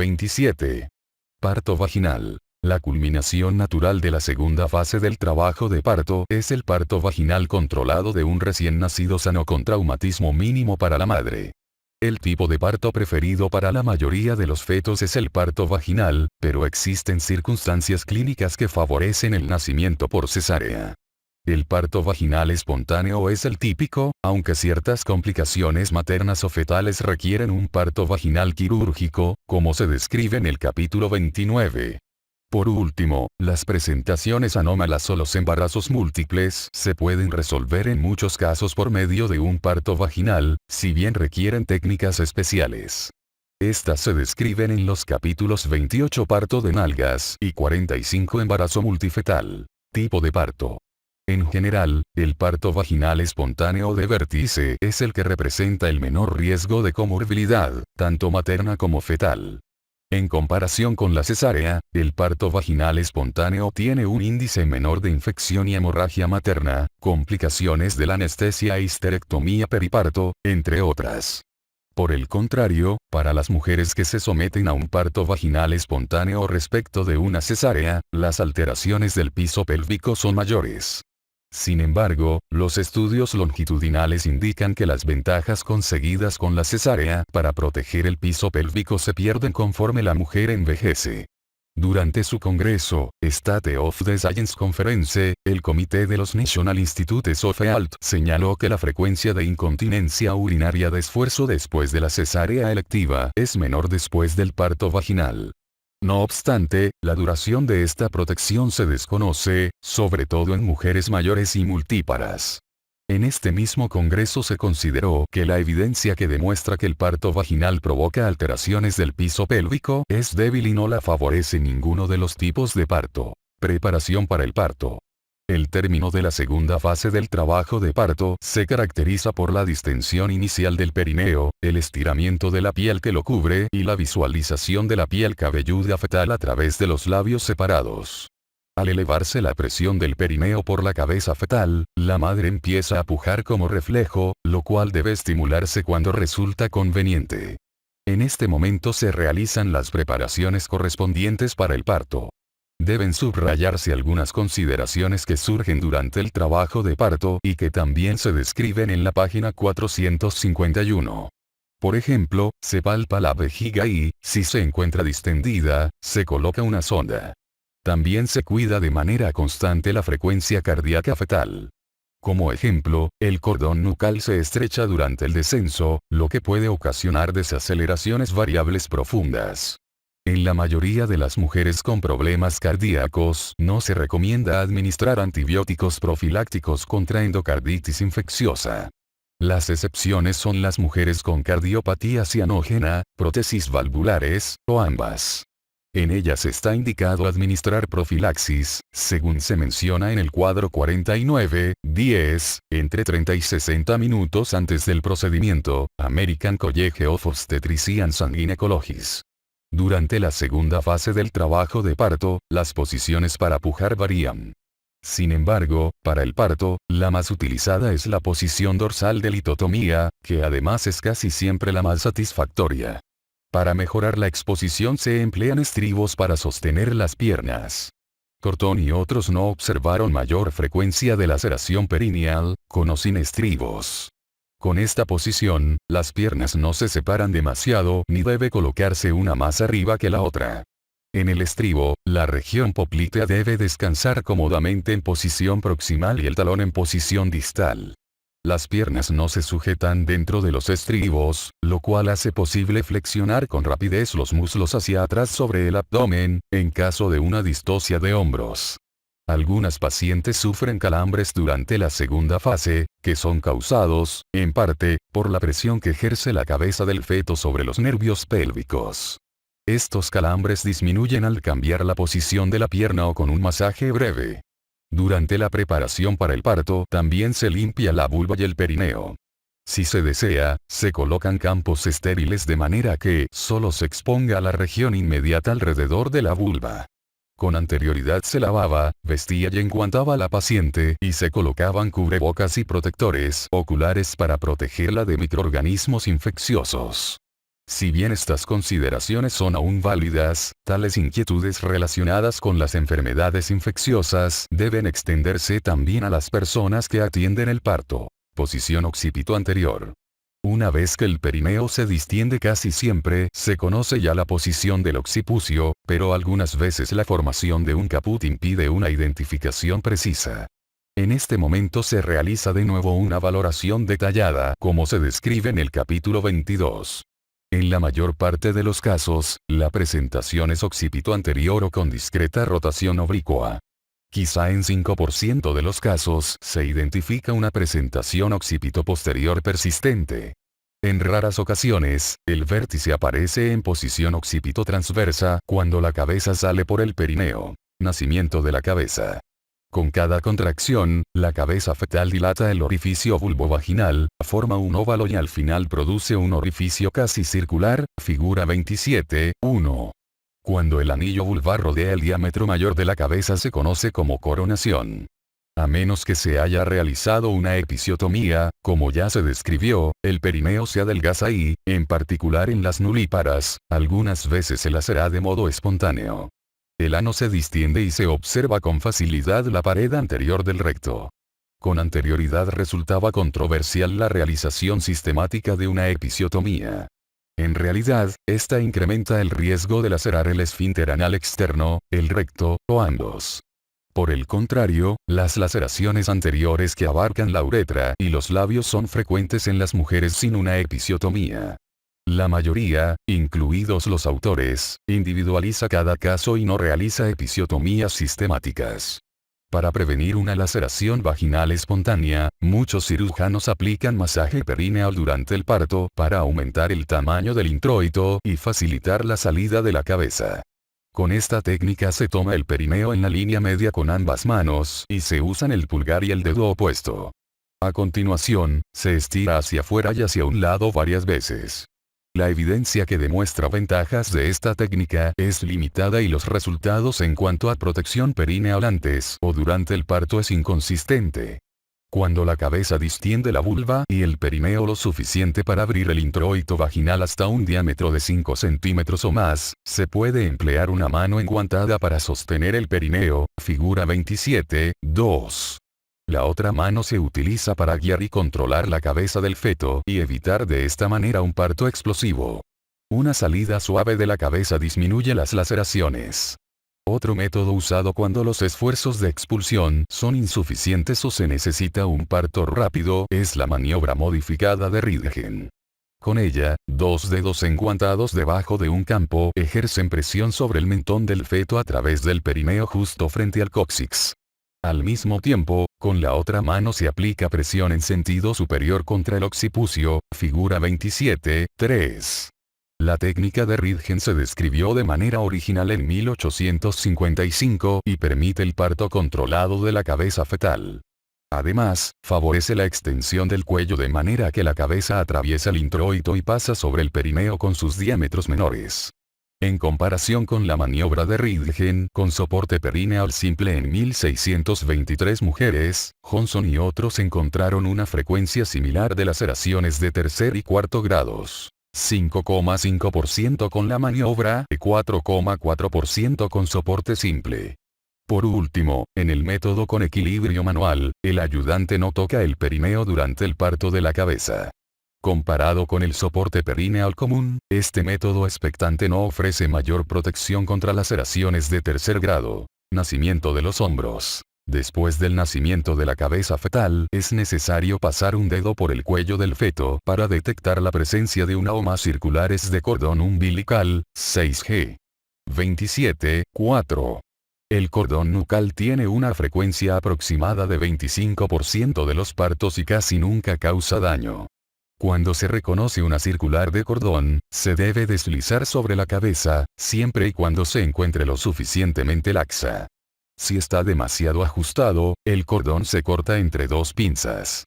27. Parto vaginal. La culminación natural de la segunda fase del trabajo de parto es el parto vaginal controlado de un recién nacido sano con traumatismo mínimo para la madre. El tipo de parto preferido para la mayoría de los fetos es el parto vaginal, pero existen circunstancias clínicas que favorecen el nacimiento por cesárea. El parto vaginal espontáneo es el típico, aunque ciertas complicaciones maternas o fetales requieren un parto vaginal quirúrgico, como se describe en el capítulo 29. Por último, las presentaciones anómalas o los embarazos múltiples se pueden resolver en muchos casos por medio de un parto vaginal, si bien requieren técnicas especiales. Estas se describen en los capítulos 28 parto de nalgas y 45 embarazo multifetal. Tipo de parto. En general, el parto vaginal espontáneo de vértice es el que representa el menor riesgo de comorbilidad, tanto materna como fetal. En comparación con la cesárea, el parto vaginal espontáneo tiene un índice menor de infección y hemorragia materna, complicaciones de la anestesia e histerectomía periparto, entre otras. Por el contrario, para las mujeres que se someten a un parto vaginal espontáneo respecto de una cesárea, las alteraciones del piso pélvico son mayores. Sin embargo, los estudios longitudinales indican que las ventajas conseguidas con la cesárea para proteger el piso pélvico se pierden conforme la mujer envejece. Durante su congreso, State of the Science Conference, el comité de los National Institutes of Health señaló que la frecuencia de incontinencia urinaria de esfuerzo después de la cesárea electiva es menor después del parto vaginal. No obstante, la duración de esta protección se desconoce, sobre todo en mujeres mayores y multíparas. En este mismo congreso se consideró que la evidencia que demuestra que el parto vaginal provoca alteraciones del piso pélvico es débil y no la favorece ninguno de los tipos de parto. Preparación para el parto. El término de la segunda fase del trabajo de parto se caracteriza por la distensión inicial del perineo, el estiramiento de la piel que lo cubre y la visualización de la piel cabelluda fetal a través de los labios separados. Al elevarse la presión del perineo por la cabeza fetal, la madre empieza a pujar como reflejo, lo cual debe estimularse cuando resulta conveniente. En este momento se realizan las preparaciones correspondientes para el parto. Deben subrayarse algunas consideraciones que surgen durante el trabajo de parto y que también se describen en la página 451. Por ejemplo, se palpa la vejiga y, si se encuentra distendida, se coloca una sonda. También se cuida de manera constante la frecuencia cardíaca fetal. Como ejemplo, el cordón nucal se estrecha durante el descenso, lo que puede ocasionar desaceleraciones variables profundas. En la mayoría de las mujeres con problemas cardíacos, no se recomienda administrar antibióticos profilácticos contra endocarditis infecciosa. Las excepciones son las mujeres con cardiopatía cianógena, prótesis valvulares, o ambas. En ellas está indicado administrar profilaxis, según se menciona en el cuadro 49-10, entre 30 y 60 minutos antes del procedimiento, American College of Obstetricians and Gynecologists. Durante la segunda fase del trabajo de parto, las posiciones para pujar varían. Sin embargo, para el parto, la más utilizada es la posición dorsal de litotomía, que además es casi siempre la más satisfactoria. Para mejorar la exposición se emplean estribos para sostener las piernas. Corton y otros no observaron mayor frecuencia de laceración perineal, con o sin estribos. Con esta posición, las piernas no se separan demasiado ni debe colocarse una más arriba que la otra. En el estribo, la región poplitea debe descansar cómodamente en posición proximal y el talón en posición distal. Las piernas no se sujetan dentro de los estribos, lo cual hace posible flexionar con rapidez los muslos hacia atrás sobre el abdomen, en caso de una distocia de hombros. Algunas pacientes sufren calambres durante la segunda fase, que son causados, en parte, por la presión que ejerce la cabeza del feto sobre los nervios pélvicos. Estos calambres disminuyen al cambiar la posición de la pierna o con un masaje breve. Durante la preparación para el parto también se limpia la vulva y el perineo. Si se desea, se colocan campos estériles de manera que solo se exponga la región inmediata alrededor de la vulva. Con anterioridad se lavaba, vestía y enguantaba a la paciente y se colocaban cubrebocas y protectores oculares para protegerla de microorganismos infecciosos. Si bien estas consideraciones son aún válidas, tales inquietudes relacionadas con las enfermedades infecciosas deben extenderse también a las personas que atienden el parto. Posición occipito anterior. Una vez que el perineo se distiende casi siempre se conoce ya la posición del occipucio, pero algunas veces la formación de un caput impide una identificación precisa. En este momento se realiza de nuevo una valoración detallada, como se describe en el capítulo 22. En la mayor parte de los casos, la presentación es occipito anterior o con discreta rotación oblicua. Quizá en 5% de los casos se identifica una presentación occipito posterior persistente. En raras ocasiones, el vértice aparece en posición occipito transversa cuando la cabeza sale por el perineo. Nacimiento de la cabeza. Con cada contracción, la cabeza fetal dilata el orificio vulvovaginal, forma un óvalo y al final produce un orificio casi circular, figura 27.1. Cuando el anillo vulvar rodea el diámetro mayor de la cabeza se conoce como coronación. A menos que se haya realizado una episiotomía, como ya se describió, el perineo se adelgaza y, en particular en las nulíparas, algunas veces se lacera de modo espontáneo. El ano se distiende y se observa con facilidad la pared anterior del recto. Con anterioridad resultaba controversial la realización sistemática de una episiotomía. En realidad, esta incrementa el riesgo de lacerar el esfínter anal externo, el recto, o ambos. Por el contrario, las laceraciones anteriores que abarcan la uretra y los labios son frecuentes en las mujeres sin una episiotomía. La mayoría, incluidos los autores, individualiza cada caso y no realiza episiotomías sistemáticas. Para prevenir una laceración vaginal espontánea, muchos cirujanos aplican masaje perineal durante el parto para aumentar el tamaño del introito y facilitar la salida de la cabeza. Con esta técnica se toma el perineo en la línea media con ambas manos y se usan el pulgar y el dedo opuesto. A continuación, se estira hacia afuera y hacia un lado varias veces. La evidencia que demuestra ventajas de esta técnica es limitada y los resultados en cuanto a protección perineal antes o durante el parto es inconsistente. Cuando la cabeza distiende la vulva y el perineo lo suficiente para abrir el introito vaginal hasta un diámetro de 5 centímetros o más, se puede emplear una mano enguantada para sostener el perineo, figura 27.2. La otra mano se utiliza para guiar y controlar la cabeza del feto y evitar de esta manera un parto explosivo. Una salida suave de la cabeza disminuye las laceraciones. Otro método usado cuando los esfuerzos de expulsión son insuficientes o se necesita un parto rápido es la maniobra modificada de Ridgen. Con ella, dos dedos enguantados debajo de un campo ejercen presión sobre el mentón del feto a través del perineo justo frente al cóccix. Al mismo tiempo, con la otra mano se aplica presión en sentido superior contra el occipucio, figura 27.3. La técnica de Ridgen se describió de manera original en 1855 y permite el parto controlado de la cabeza fetal. Además, favorece la extensión del cuello de manera que la cabeza atraviesa el introito y pasa sobre el perineo con sus diámetros menores. En comparación con la maniobra de Ridgen con soporte perineal simple en 1623 mujeres, Johnson y otros encontraron una frecuencia similar de laceraciones de tercer y cuarto grados. 5,5% con la maniobra y 4,4% con soporte simple. Por último, en el método con equilibrio manual, el ayudante no toca el perineo durante el parto de la cabeza. Comparado con el soporte perineal común, este método expectante no ofrece mayor protección contra laceraciones de tercer grado. Nacimiento de los hombros. Después del nacimiento de la cabeza fetal, es necesario pasar un dedo por el cuello del feto para detectar la presencia de una o más circulares de cordón umbilical, 6G. 27.4. El cordón nucal tiene una frecuencia aproximada de 25% de los partos y casi nunca causa daño. Cuando se reconoce una circular de cordón, se debe deslizar sobre la cabeza, siempre y cuando se encuentre lo suficientemente laxa. Si está demasiado ajustado, el cordón se corta entre dos pinzas.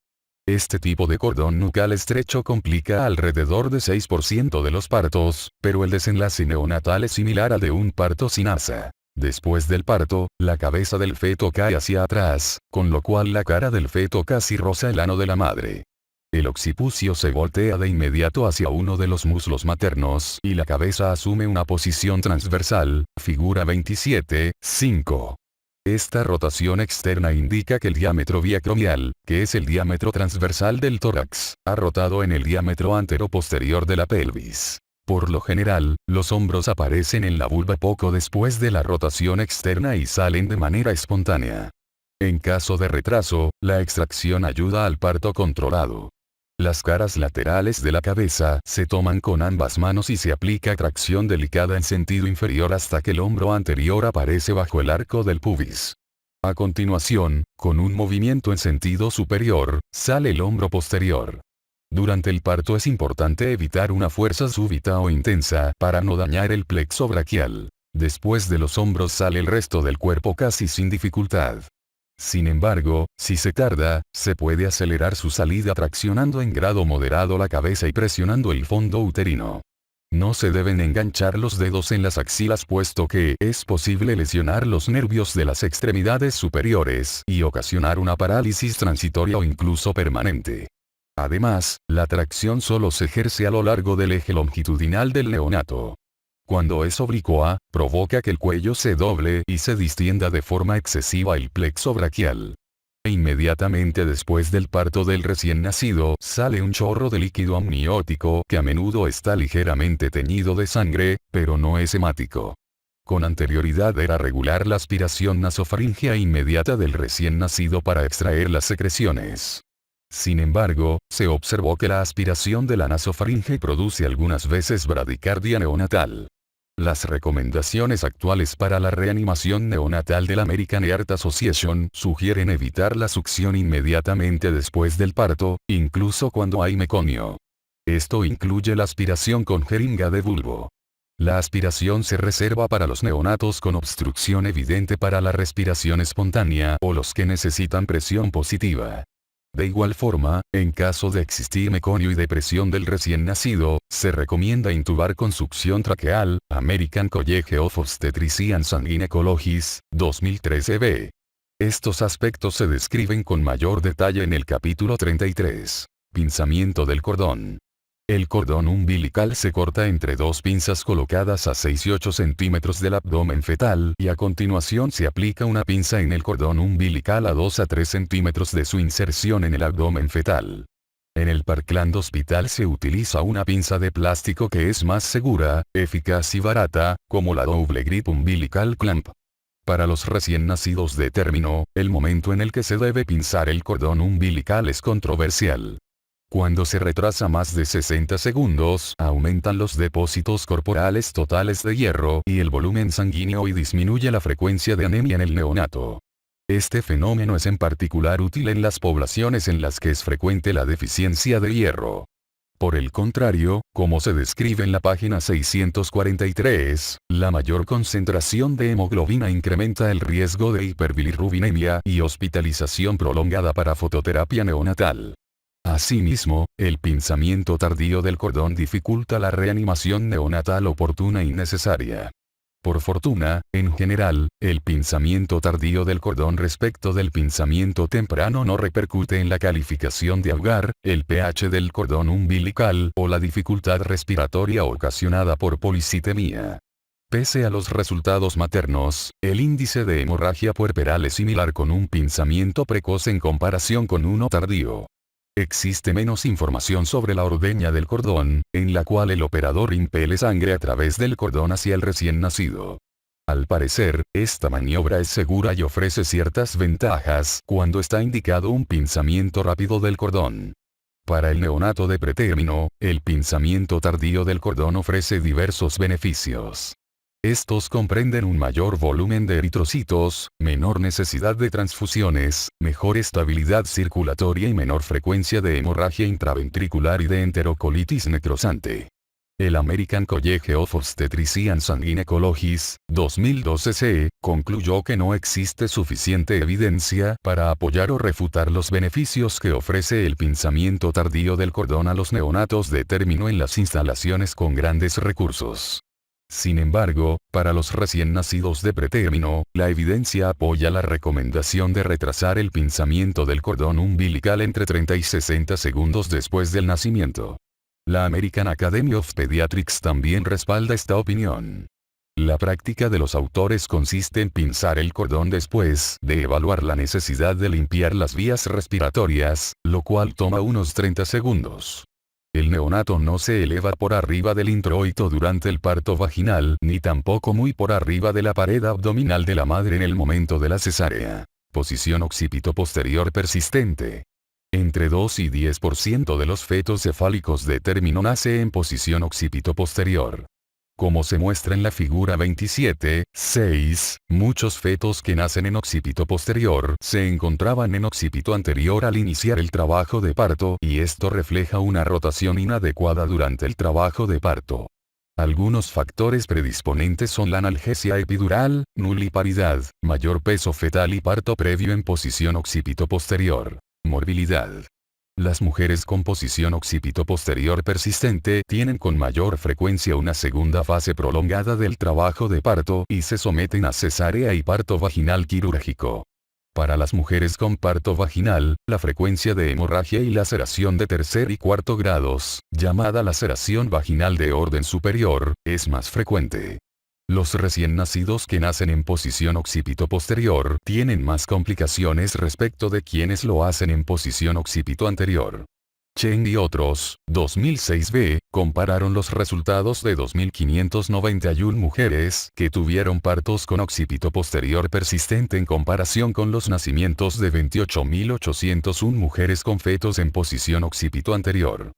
Este tipo de cordón nucal estrecho complica alrededor de 6% de los partos, pero el desenlace neonatal es similar al de un parto sin asa. Después del parto, la cabeza del feto cae hacia atrás, con lo cual la cara del feto casi roza el ano de la madre. El occipucio se voltea de inmediato hacia uno de los muslos maternos y la cabeza asume una posición transversal, figura 27, 5. Esta rotación externa indica que el diámetro biacromial, que es el diámetro transversal del tórax, ha rotado en el diámetro antero-posterior de la pelvis. Por lo general, los hombros aparecen en la vulva poco después de la rotación externa y salen de manera espontánea. En caso de retraso, la extracción ayuda al parto controlado. Las caras laterales de la cabeza se toman con ambas manos y se aplica tracción delicada en sentido inferior hasta que el hombro anterior aparece bajo el arco del pubis. A continuación, con un movimiento en sentido superior, sale el hombro posterior. Durante el parto es importante evitar una fuerza súbita o intensa para no dañar el plexo braquial. Después de los hombros sale el resto del cuerpo casi sin dificultad. Sin embargo, si se tarda, se puede acelerar su salida traccionando en grado moderado la cabeza y presionando el fondo uterino. No se deben enganchar los dedos en las axilas puesto que es posible lesionar los nervios de las extremidades superiores y ocasionar una parálisis transitoria o incluso permanente. Además, la tracción solo se ejerce a lo largo del eje longitudinal del neonato. Cuando es oblicua, provoca que el cuello se doble y se distienda de forma excesiva el plexo braquial. Inmediatamente después del parto del recién nacido sale un chorro de líquido amniótico que a menudo está ligeramente teñido de sangre, pero no es hemático. Con anterioridad era regular la aspiración nasofaríngea inmediata del recién nacido para extraer las secreciones. Sin embargo, se observó que la aspiración de la nasofaringe produce algunas veces bradicardia neonatal. Las recomendaciones actuales para la reanimación neonatal de la American Heart Association sugieren evitar la succión inmediatamente después del parto, incluso cuando hay meconio. Esto incluye la aspiración con jeringa de bulbo. La aspiración se reserva para los neonatos con obstrucción evidente para la respiración espontánea o los que necesitan presión positiva. De igual forma, en caso de existir meconio y depresión del recién nacido, se recomienda intubar con succión traqueal, American College of Obstetricians and Gynecologists, 2013b. Estos aspectos se describen con mayor detalle en el capítulo 33. Pinzamiento del cordón. El cordón umbilical se corta entre dos pinzas colocadas a 6 y 8 centímetros del abdomen fetal y a continuación se aplica una pinza en el cordón umbilical a 2 a 3 centímetros de su inserción en el abdomen fetal. En el Parkland Hospital se utiliza una pinza de plástico que es más segura, eficaz y barata, como la Double Grip Umbilical Clamp. Para los recién nacidos de término, el momento en el que se debe pinzar el cordón umbilical es controversial. Cuando se retrasa más de 60 segundos, aumentan los depósitos corporales totales de hierro y el volumen sanguíneo y disminuye la frecuencia de anemia en el neonato. Este fenómeno es en particular útil en las poblaciones en las que es frecuente la deficiencia de hierro. Por el contrario, como se describe en la página 643, la mayor concentración de hemoglobina incrementa el riesgo de hiperbilirrubinemia y hospitalización prolongada para fototerapia neonatal. Asimismo, el pinzamiento tardío del cordón dificulta la reanimación neonatal oportuna y necesaria. Por fortuna, en general, el pinzamiento tardío del cordón respecto del pinzamiento temprano no repercute en la calificación de ahogar, el pH del cordón umbilical o la dificultad respiratoria ocasionada por policitemia. Pese a los resultados maternos, el índice de hemorragia puerperal es similar con un pinzamiento precoz en comparación con uno tardío. Existe menos información sobre la ordeña del cordón, en la cual el operador impele sangre a través del cordón hacia el recién nacido. Al parecer, esta maniobra es segura y ofrece ciertas ventajas cuando está indicado un pinzamiento rápido del cordón. Para el neonato de pretérmino, el pinzamiento tardío del cordón ofrece diversos beneficios. Estos comprenden un mayor volumen de eritrocitos, menor necesidad de transfusiones, mejor estabilidad circulatoria y menor frecuencia de hemorragia intraventricular y de enterocolitis necrosante. El American College of Obstetricians and Gynecologists, 2012c, concluyó que no existe suficiente evidencia para apoyar o refutar los beneficios que ofrece el pinzamiento tardío del cordón a los neonatos de término en las instalaciones con grandes recursos. Sin embargo, para los recién nacidos de pretérmino, la evidencia apoya la recomendación de retrasar el pinzamiento del cordón umbilical entre 30 y 60 segundos después del nacimiento. La American Academy of Pediatrics también respalda esta opinión. La práctica de los autores consiste en pinzar el cordón después de evaluar la necesidad de limpiar las vías respiratorias, lo cual toma unos 30 segundos. El neonato no se eleva por arriba del introito durante el parto vaginal, ni tampoco muy por arriba de la pared abdominal de la madre en el momento de la cesárea. Posición occipito posterior persistente. Entre 2 y 10% de los fetos cefálicos de término nace en posición occipito posterior. Como se muestra en la figura 27.6, muchos fetos que nacen en occipito posterior se encontraban en occipito anterior al iniciar el trabajo de parto, y esto refleja una rotación inadecuada durante el trabajo de parto. Algunos factores predisponentes son la analgesia epidural, nuliparidad, mayor peso fetal y parto previo en posición occipito posterior. Morbilidad. Las mujeres con posición occipito posterior persistente tienen con mayor frecuencia una segunda fase prolongada del trabajo de parto y se someten a cesárea y parto vaginal quirúrgico. Para las mujeres con parto vaginal, la frecuencia de hemorragia y laceración de tercer y cuarto grados, llamada laceración vaginal de orden superior, es más frecuente. Los recién nacidos que nacen en posición occipito posterior tienen más complicaciones respecto de quienes lo hacen en posición occipito anterior. Cheng y otros, 2006b, compararon los resultados de 2.591 mujeres que tuvieron partos con occipito posterior persistente en comparación con los nacimientos de 28.801 mujeres con fetos en posición occipito anterior.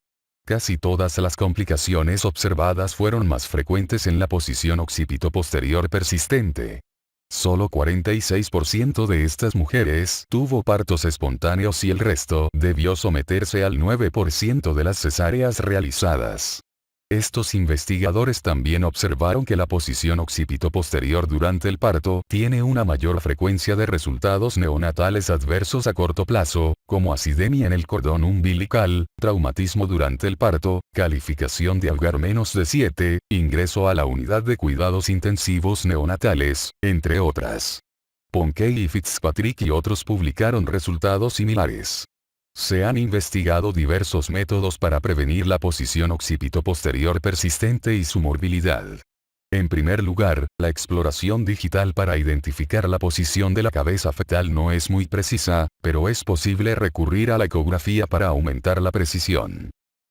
Casi todas las complicaciones observadas fueron más frecuentes en la posición occipito posterior persistente. Solo 46% de estas mujeres tuvo partos espontáneos y el resto debió someterse al 9% de las cesáreas realizadas. Estos investigadores también observaron que la posición occipito posterior durante el parto tiene una mayor frecuencia de resultados neonatales adversos a corto plazo, como acidemia en el cordón umbilical, traumatismo durante el parto, calificación de Apgar -7, ingreso a la unidad de cuidados intensivos neonatales, entre otras. Ponkey y Fitzpatrick y otros publicaron resultados similares. Se han investigado diversos métodos para prevenir la posición occipito posterior persistente y su morbilidad. En primer lugar, la exploración digital para identificar la posición de la cabeza fetal no es muy precisa, pero es posible recurrir a la ecografía para aumentar la precisión.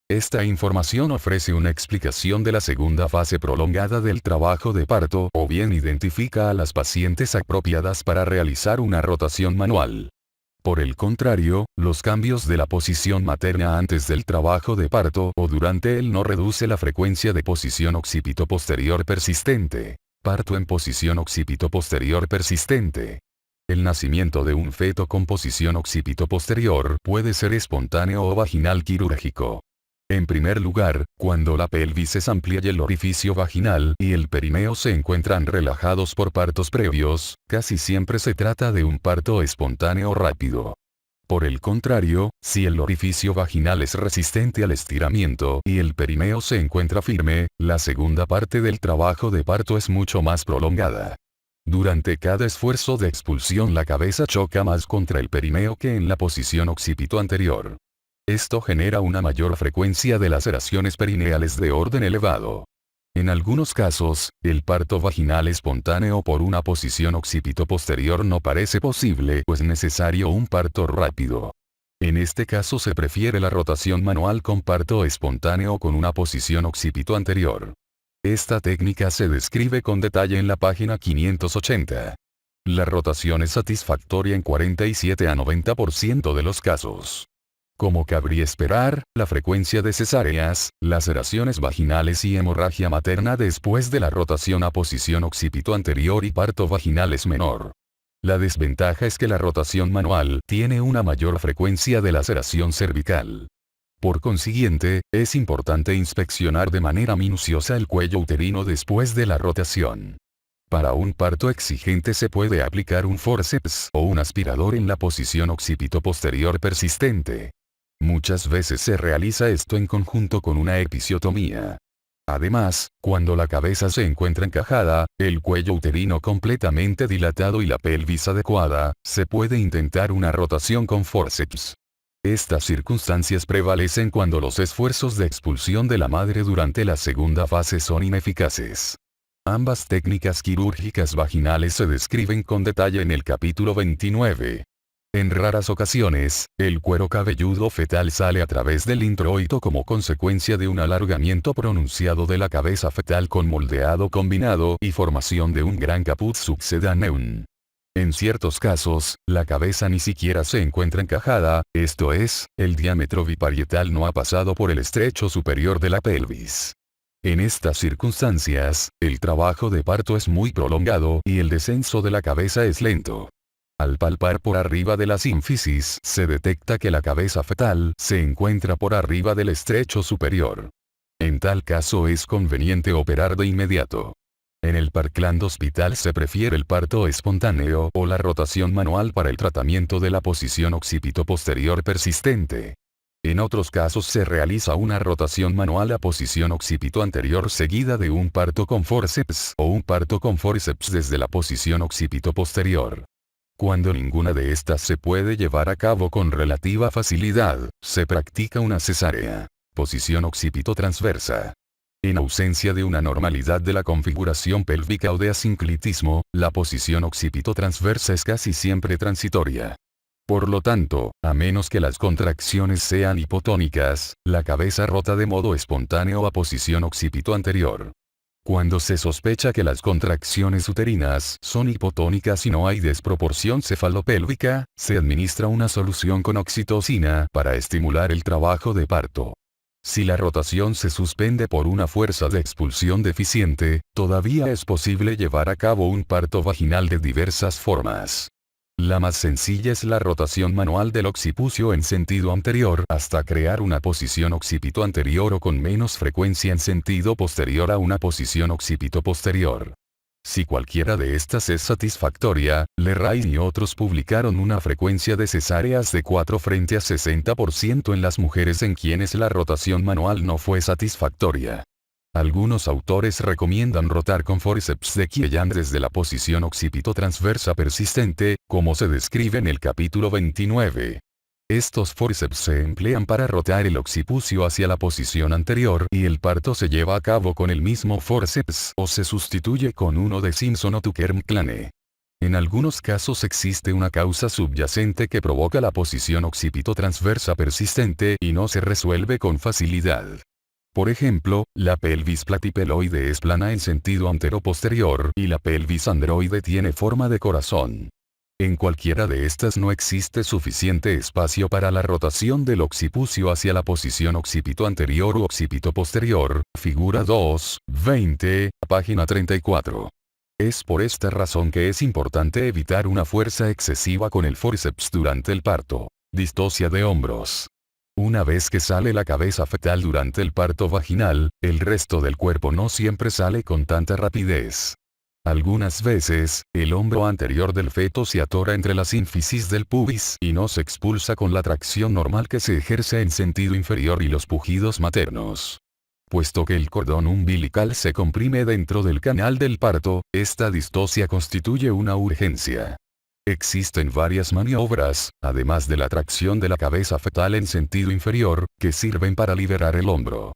Esta información ofrece una explicación de la segunda fase prolongada del trabajo de parto o bien identifica a las pacientes apropiadas para realizar una rotación manual. Por el contrario, los cambios de la posición materna antes del trabajo de parto o durante él no reduce la frecuencia de posición occipito posterior persistente. Parto en posición occipito posterior persistente. El nacimiento de un feto con posición occipito posterior puede ser espontáneo o vaginal quirúrgico. En primer lugar, cuando la pelvis es amplia y el orificio vaginal y el perineo se encuentran relajados por partos previos, casi siempre se trata de un parto espontáneo rápido. Por el contrario, si el orificio vaginal es resistente al estiramiento y el perineo se encuentra firme, la segunda parte del trabajo de parto es mucho más prolongada. Durante cada esfuerzo de expulsión la cabeza choca más contra el perineo que en la posición occipito anterior. Esto genera una mayor frecuencia de laceraciones perineales de orden elevado. En algunos casos, el parto vaginal espontáneo por una posición occipito posterior no parece posible o es necesario un parto rápido. En este caso se prefiere la rotación manual con parto espontáneo con una posición occipito anterior. Esta técnica se describe con detalle en la página 580. La rotación es satisfactoria en 47 a 90% de los casos. Como cabría esperar, la frecuencia de cesáreas, laceraciones vaginales y hemorragia materna después de la rotación a posición occipito anterior y parto vaginal es menor. La desventaja es que la rotación manual tiene una mayor frecuencia de laceración cervical. Por consiguiente, es importante inspeccionar de manera minuciosa el cuello uterino después de la rotación. Para un parto exigente se puede aplicar un forceps o un aspirador en la posición occipito posterior persistente. Muchas veces se realiza esto en conjunto con una episiotomía. Además, cuando la cabeza se encuentra encajada, el cuello uterino completamente dilatado y la pelvis adecuada, se puede intentar una rotación con forceps. Estas circunstancias prevalecen cuando los esfuerzos de expulsión de la madre durante la segunda fase son ineficaces. Ambas técnicas quirúrgicas vaginales se describen con detalle en el capítulo 29. En raras ocasiones, el cuero cabelludo fetal sale a través del introito como consecuencia de un alargamiento pronunciado de la cabeza fetal con moldeado combinado y formación de un gran caput succedaneum. En ciertos casos, la cabeza ni siquiera se encuentra encajada, esto es, el diámetro biparietal no ha pasado por el estrecho superior de la pelvis. En estas circunstancias, el trabajo de parto es muy prolongado y el descenso de la cabeza es lento. Al palpar por arriba de la sínfisis, se detecta que la cabeza fetal se encuentra por arriba del estrecho superior. En tal caso es conveniente operar de inmediato. En el Parkland Hospital se prefiere el parto espontáneo o la rotación manual para el tratamiento de la posición occipito posterior persistente. En otros casos se realiza una rotación manual a posición occipito anterior seguida de un parto con forceps o un parto con forceps desde la posición occipito posterior. Cuando ninguna de estas se puede llevar a cabo con relativa facilidad, se practica una cesárea. Posición occipito transversa. En ausencia de una normalidad de la configuración pélvica o de asinclitismo, la posición occipito transversa es casi siempre transitoria. Por lo tanto, a menos que las contracciones sean hipotónicas, la cabeza rota de modo espontáneo a posición occipito anterior. Cuando se sospecha que las contracciones uterinas son hipotónicas y no hay desproporción cefalopélvica, se administra una solución con oxitocina para estimular el trabajo de parto. Si la rotación se suspende por una fuerza de expulsión deficiente, todavía es posible llevar a cabo un parto vaginal de diversas formas. La más sencilla es la rotación manual del occipucio en sentido anterior hasta crear una posición occipito anterior o con menos frecuencia en sentido posterior a una posición occipito posterior. Si cualquiera de estas es satisfactoria, Leray y otros publicaron una frecuencia de cesáreas de 4 frente a 60% en las mujeres en quienes la rotación manual no fue satisfactoria. Algunos autores recomiendan rotar con forceps de Kielland desde la posición occipito transversa persistente, como se describe en el capítulo 29. Estos forceps se emplean para rotar el occipucio hacia la posición anterior y el parto se lleva a cabo con el mismo forceps o se sustituye con uno de Simpson o Tucker-McLane. En algunos casos existe una causa subyacente que provoca la posición occipito transversa persistente y no se resuelve con facilidad. Por ejemplo, la pelvis platipeloide es plana en sentido antero-posterior y la pelvis androide tiene forma de corazón. En cualquiera de estas no existe suficiente espacio para la rotación del occipucio hacia la posición occipito anterior u occipito posterior, figura 2, 20, página 34. Es por esta razón que es importante evitar una fuerza excesiva con el forceps durante el parto. Distocia de hombros. Una vez que sale la cabeza fetal durante el parto vaginal, el resto del cuerpo no siempre sale con tanta rapidez. Algunas veces, el hombro anterior del feto se atora entre la sínfisis del pubis y no se expulsa con la tracción normal que se ejerce en sentido inferior y los pujidos maternos. Puesto que el cordón umbilical se comprime dentro del canal del parto, esta distocia constituye una urgencia. Existen varias maniobras, además de la tracción de la cabeza fetal en sentido inferior, que sirven para liberar el hombro.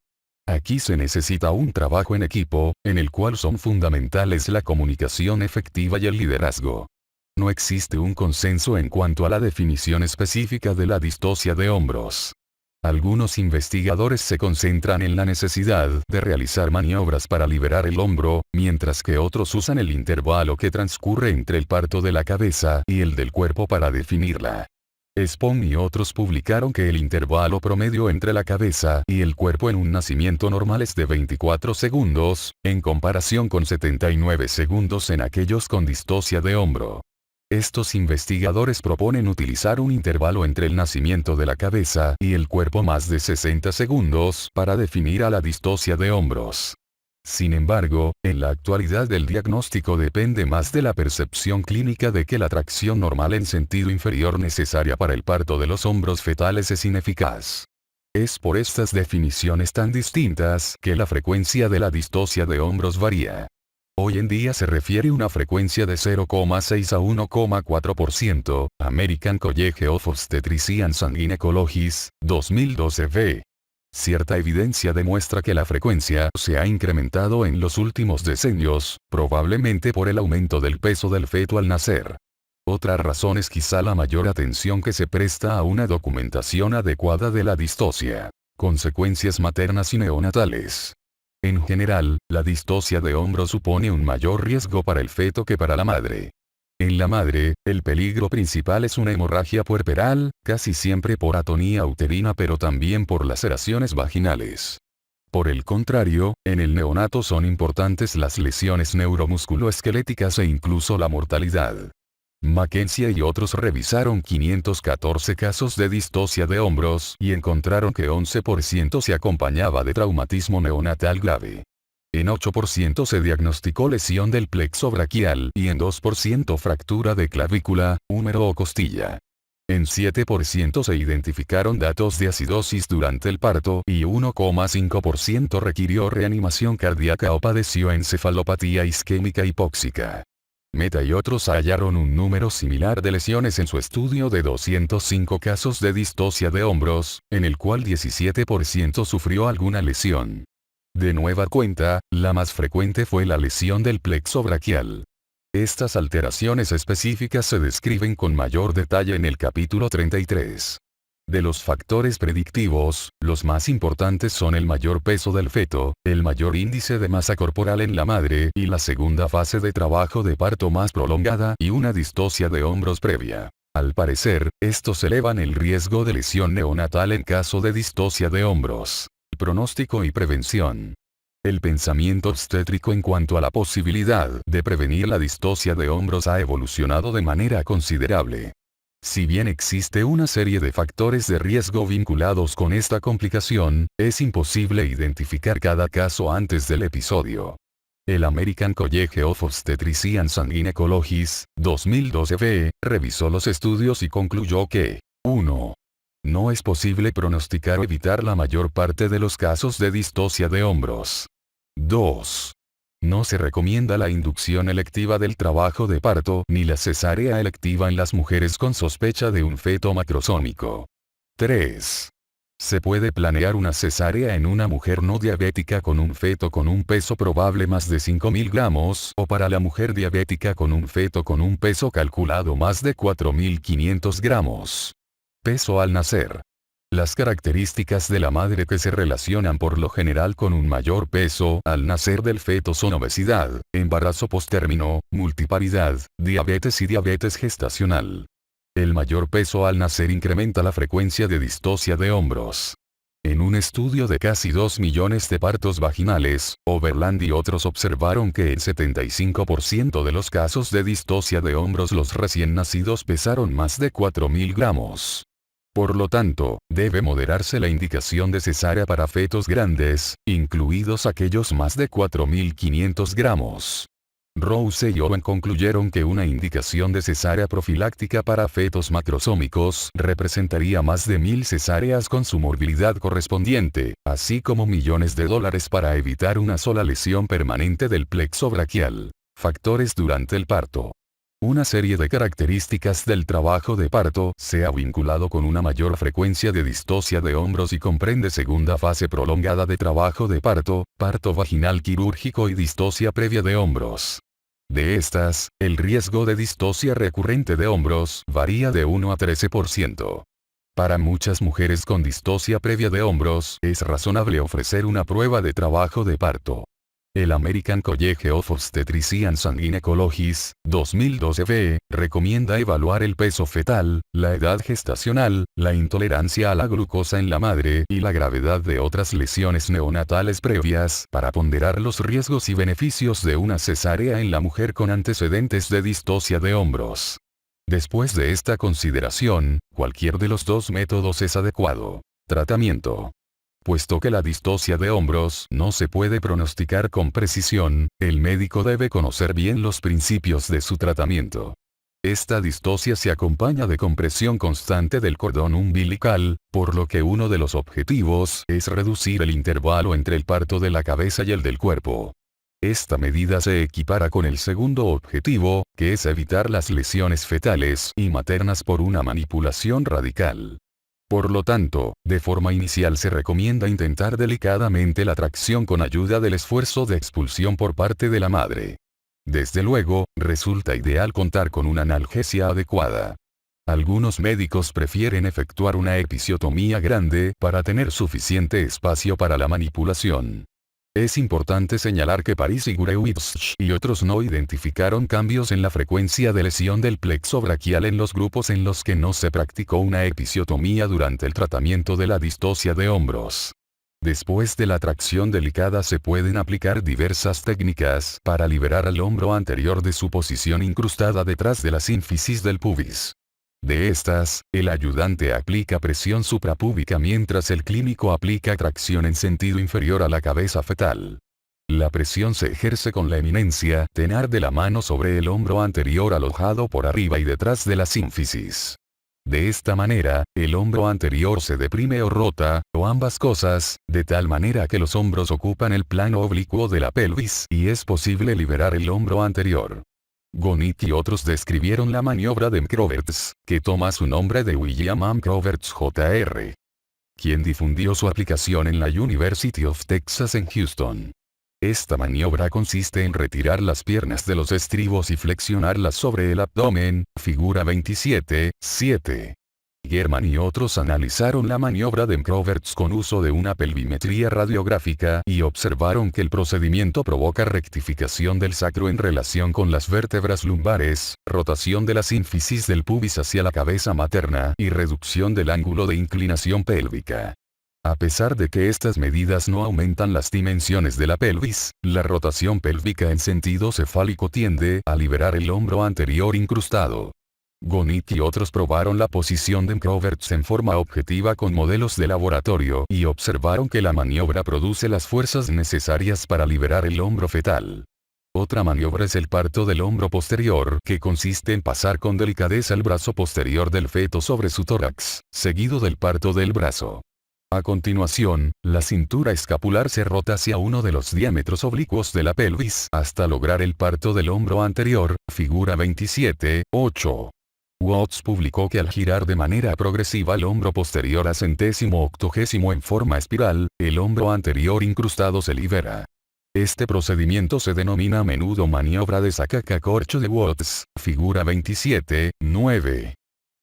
Aquí se necesita un trabajo en equipo, en el cual son fundamentales la comunicación efectiva y el liderazgo. No existe un consenso en cuanto a la definición específica de la distocia de hombros. Algunos investigadores se concentran en la necesidad de realizar maniobras para liberar el hombro, mientras que otros usan el intervalo que transcurre entre el parto de la cabeza y el del cuerpo para definirla. Spohn y otros publicaron que el intervalo promedio entre la cabeza y el cuerpo en un nacimiento normal es de 24 segundos, en comparación con 79 segundos en aquellos con distocia de hombro. Estos investigadores proponen utilizar un intervalo entre el nacimiento de la cabeza y el cuerpo más de 60 segundos para definir a la distocia de hombros. Sin embargo, en la actualidad el diagnóstico depende más de la percepción clínica de que la tracción normal en sentido inferior necesaria para el parto de los hombros fetales es ineficaz. Es por estas definiciones tan distintas que la frecuencia de la distocia de hombros varía. Hoy en día se refiere una frecuencia de 0,6 a 1,4%, American College of Obstetricians and Gynecologists, 2012 v. Cierta evidencia demuestra que la frecuencia se ha incrementado en los últimos decenios, probablemente por el aumento del peso del feto al nacer. Otra razón es quizá la mayor atención que se presta a una documentación adecuada de la distocia. Consecuencias maternas y neonatales. En general, la distocia de hombro supone un mayor riesgo para el feto que para la madre. En la madre, el peligro principal es una hemorragia puerperal, casi siempre por atonía uterina pero también por laceraciones vaginales. Por el contrario, en el neonato son importantes las lesiones neuromusculoesqueléticas e incluso la mortalidad. Mackenzie y otros revisaron 514 casos de distocia de hombros y encontraron que 11% se acompañaba de traumatismo neonatal grave. En 8% se diagnosticó lesión del plexo braquial y en 2% fractura de clavícula, húmero o costilla. En 7% se identificaron datos de acidosis durante el parto y 1,5% requirió reanimación cardíaca o padeció encefalopatía isquémica hipóxica. Meta y otros hallaron un número similar de lesiones en su estudio de 205 casos de distocia de hombros, en el cual 17% sufrió alguna lesión. De nueva cuenta, la más frecuente fue la lesión del plexo braquial. Estas alteraciones específicas se describen con mayor detalle en el capítulo 33. De los factores predictivos, los más importantes son el mayor peso del feto, el mayor índice de masa corporal en la madre y la segunda fase de trabajo de parto más prolongada y una distocia de hombros previa. Al parecer, estos elevan el riesgo de lesión neonatal en caso de distocia de hombros. Pronóstico y prevención. El pensamiento obstétrico en cuanto a la posibilidad de prevenir la distocia de hombros ha evolucionado de manera considerable. Si bien existe una serie de factores de riesgo vinculados con esta complicación, es imposible identificar cada caso antes del episodio. El American College of Obstetricians and Gynecologists, 2012 v. revisó los estudios y concluyó que 1. No es posible pronosticar o evitar la mayor parte de los casos de distocia de hombros. 2. No se recomienda la inducción electiva del trabajo de parto ni la cesárea electiva en las mujeres con sospecha de un feto macrosómico. 3. Se puede planear una cesárea en una mujer no diabética con un feto con un peso probable más de 5.000 gramos o para la mujer diabética con un feto con un peso calculado más de 4.500 gramos. Peso al nacer. Las características de la madre que se relacionan por lo general con un mayor peso al nacer del feto son obesidad, embarazo postérmino, multiparidad, diabetes y diabetes gestacional. El mayor peso al nacer incrementa la frecuencia de distocia de hombros. En un estudio de casi 2 millones de partos vaginales, Overland y otros observaron que en 75% de los casos de distocia de hombros los recién nacidos pesaron más de 4.000 gramos. Por lo tanto, debe moderarse la indicación de cesárea para fetos grandes, incluidos aquellos más de 4.500 gramos. Rose y Owen concluyeron que una indicación de cesárea profiláctica para fetos macrosómicos representaría más de 1.000 cesáreas con su morbilidad correspondiente, así como millones de dólares para evitar una sola lesión permanente del plexo braquial. Factores durante el parto. Una serie de características del trabajo de parto se ha vinculado con una mayor frecuencia de distocia de hombros y comprende segunda fase prolongada de trabajo de parto, parto vaginal quirúrgico y distocia previa de hombros. De estas, el riesgo de distocia recurrente de hombros varía de 1 a 13%. Para muchas mujeres con distocia previa de hombros es razonable ofrecer una prueba de trabajo de parto. El American College of Obstetricians and Gynecologists, 2012 v. recomienda evaluar el peso fetal, la edad gestacional, la intolerancia a la glucosa en la madre y la gravedad de otras lesiones neonatales previas para ponderar los riesgos y beneficios de una cesárea en la mujer con antecedentes de distocia de hombros. Después de esta consideración, cualquier de los dos métodos es adecuado. Tratamiento. Puesto que la distocia de hombros no se puede pronosticar con precisión, el médico debe conocer bien los principios de su tratamiento. Esta distocia se acompaña de compresión constante del cordón umbilical, por lo que uno de los objetivos es reducir el intervalo entre el parto de la cabeza y el del cuerpo. Esta medida se equipara con el segundo objetivo, que es evitar las lesiones fetales y maternas por una manipulación radical. Por lo tanto, de forma inicial se recomienda intentar delicadamente la tracción con ayuda del esfuerzo de expulsión por parte de la madre. Desde luego, resulta ideal contar con una analgesia adecuada. Algunos médicos prefieren efectuar una episiotomía grande para tener suficiente espacio para la manipulación. Es importante señalar que Paris y Gurewitz y otros no identificaron cambios en la frecuencia de lesión del plexo braquial en los grupos en los que no se practicó una episiotomía durante el tratamiento de la distocia de hombros. Después de la tracción delicada se pueden aplicar diversas técnicas para liberar al hombro anterior de su posición incrustada detrás de la sínfisis del pubis. De estas, el ayudante aplica presión suprapúbica mientras el clínico aplica tracción en sentido inferior a la cabeza fetal. La presión se ejerce con la eminencia tenar de la mano sobre el hombro anterior alojado por arriba y detrás de la sínfisis. De esta manera, el hombro anterior se deprime o rota, o ambas cosas, de tal manera que los hombros ocupan el plano oblicuo de la pelvis y es posible liberar el hombro anterior. Gonit y otros describieron la maniobra de Mcroberts, que toma su nombre de William A. Mcroberts Jr., quien difundió su aplicación en la University of Texas en Houston. Esta maniobra consiste en retirar las piernas de los estribos y flexionarlas sobre el abdomen, figura 27.7. German y otros analizaron la maniobra de Mcroberts con uso de una pelvimetría radiográfica y observaron que el procedimiento provoca rectificación del sacro en relación con las vértebras lumbares, rotación de la sínfisis del pubis hacia la cabeza materna y reducción del ángulo de inclinación pélvica. A pesar de que estas medidas no aumentan las dimensiones de la pelvis, la rotación pélvica en sentido cefálico tiende a liberar el hombro anterior incrustado. Gonit y otros probaron la posición de Mcroberts en forma objetiva con modelos de laboratorio y observaron que la maniobra produce las fuerzas necesarias para liberar el hombro fetal. Otra maniobra es el parto del hombro posterior, que consiste en pasar con delicadeza el brazo posterior del feto sobre su tórax, seguido del parto del brazo. A continuación, la cintura escapular se rota hacia uno de los diámetros oblicuos de la pelvis hasta lograr el parto del hombro anterior, figura 27.8. Watts publicó que al girar de manera progresiva el hombro posterior a centésimo octogésimo en forma espiral, el hombro anterior incrustado se libera. Este procedimiento se denomina a menudo maniobra de sacacorcho de Watts, figura 27.9.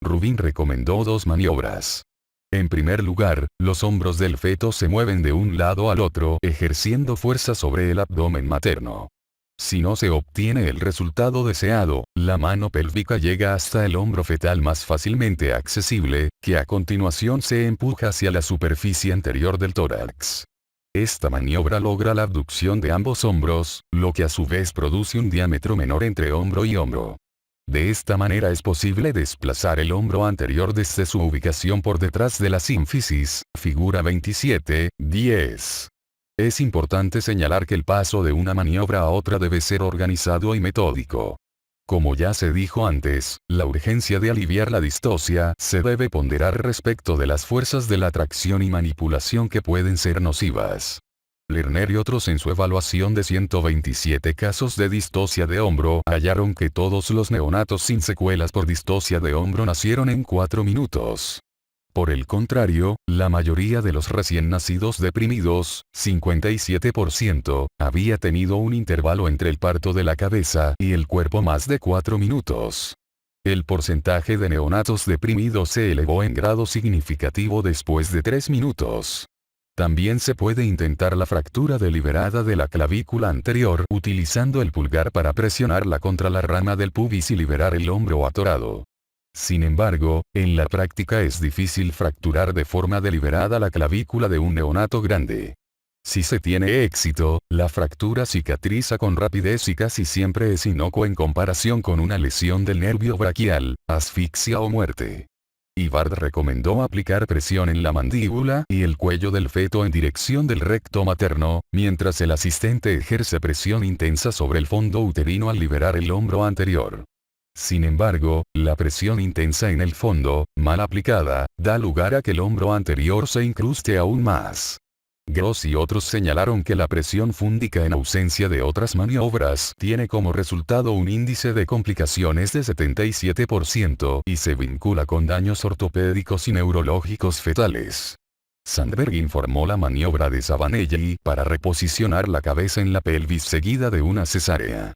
Rubin recomendó dos maniobras. En primer lugar, los hombros del feto se mueven de un lado al otro ejerciendo fuerza sobre el abdomen materno. Si no se obtiene el resultado deseado, la mano pélvica llega hasta el hombro fetal más fácilmente accesible, que a continuación se empuja hacia la superficie anterior del tórax. Esta maniobra logra la abducción de ambos hombros, lo que a su vez produce un diámetro menor entre hombro y hombro. De esta manera es posible desplazar el hombro anterior desde su ubicación por detrás de la sínfisis, figura 27.10. Es importante señalar que el paso de una maniobra a otra debe ser organizado y metódico. Como ya se dijo antes, la urgencia de aliviar la distocia se debe ponderar respecto de las fuerzas de la tracción y manipulación que pueden ser nocivas. Lerner y otros en su evaluación de 127 casos de distocia de hombro hallaron que todos los neonatos sin secuelas por distocia de hombro nacieron en 4 minutos. Por el contrario, la mayoría de los recién nacidos deprimidos, 57%, había tenido un intervalo entre el parto de la cabeza y el cuerpo más de 4 minutos. El porcentaje de neonatos deprimidos se elevó en grado significativo después de 3 minutos. También se puede intentar la fractura deliberada de la clavícula anterior utilizando el pulgar para presionarla contra la rama del pubis y liberar el hombro atorado. Sin embargo, en la práctica es difícil fracturar de forma deliberada la clavícula de un neonato grande. Si se tiene éxito, la fractura cicatriza con rapidez y casi siempre es inocua en comparación con una lesión del nervio braquial, asfixia o muerte. Ibard recomendó aplicar presión en la mandíbula y el cuello del feto en dirección del recto materno, mientras el asistente ejerce presión intensa sobre el fondo uterino al liberar el hombro anterior. Sin embargo, la presión intensa en el fondo, mal aplicada, da lugar a que el hombro anterior se incruste aún más. Gross y otros señalaron que la presión fúndica en ausencia de otras maniobras tiene como resultado un índice de complicaciones de 77% y se vincula con daños ortopédicos y neurológicos fetales. Sandberg informó la maniobra de Sabanelli para reposicionar la cabeza en la pelvis seguida de una cesárea.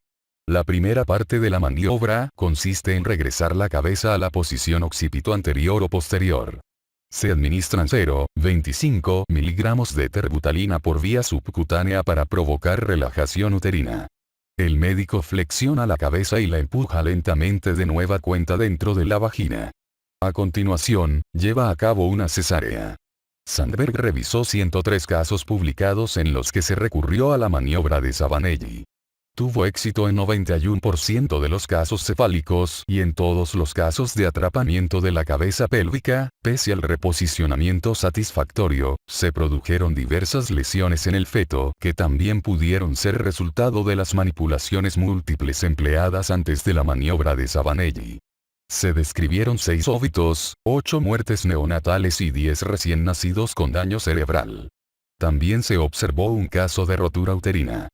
La primera parte de la maniobra consiste en regresar la cabeza a la posición occipito anterior o posterior. Se administran 0,25 miligramos de terbutalina por vía subcutánea para provocar relajación uterina. El médico flexiona la cabeza y la empuja lentamente de nueva cuenta dentro de la vagina. A continuación, lleva a cabo una cesárea. Sandberg revisó 103 casos publicados en los que se recurrió a la maniobra de Sabanelli. Tuvo éxito en 91% de los casos cefálicos y en todos los casos de atrapamiento de la cabeza pélvica. Pese al reposicionamiento satisfactorio, se produjeron diversas lesiones en el feto que también pudieron ser resultado de las manipulaciones múltiples empleadas antes de la maniobra de Sabanelli. Se describieron 6 óbitos, 8 muertes neonatales y 10 recién nacidos con daño cerebral. También se observó un caso de rotura uterina.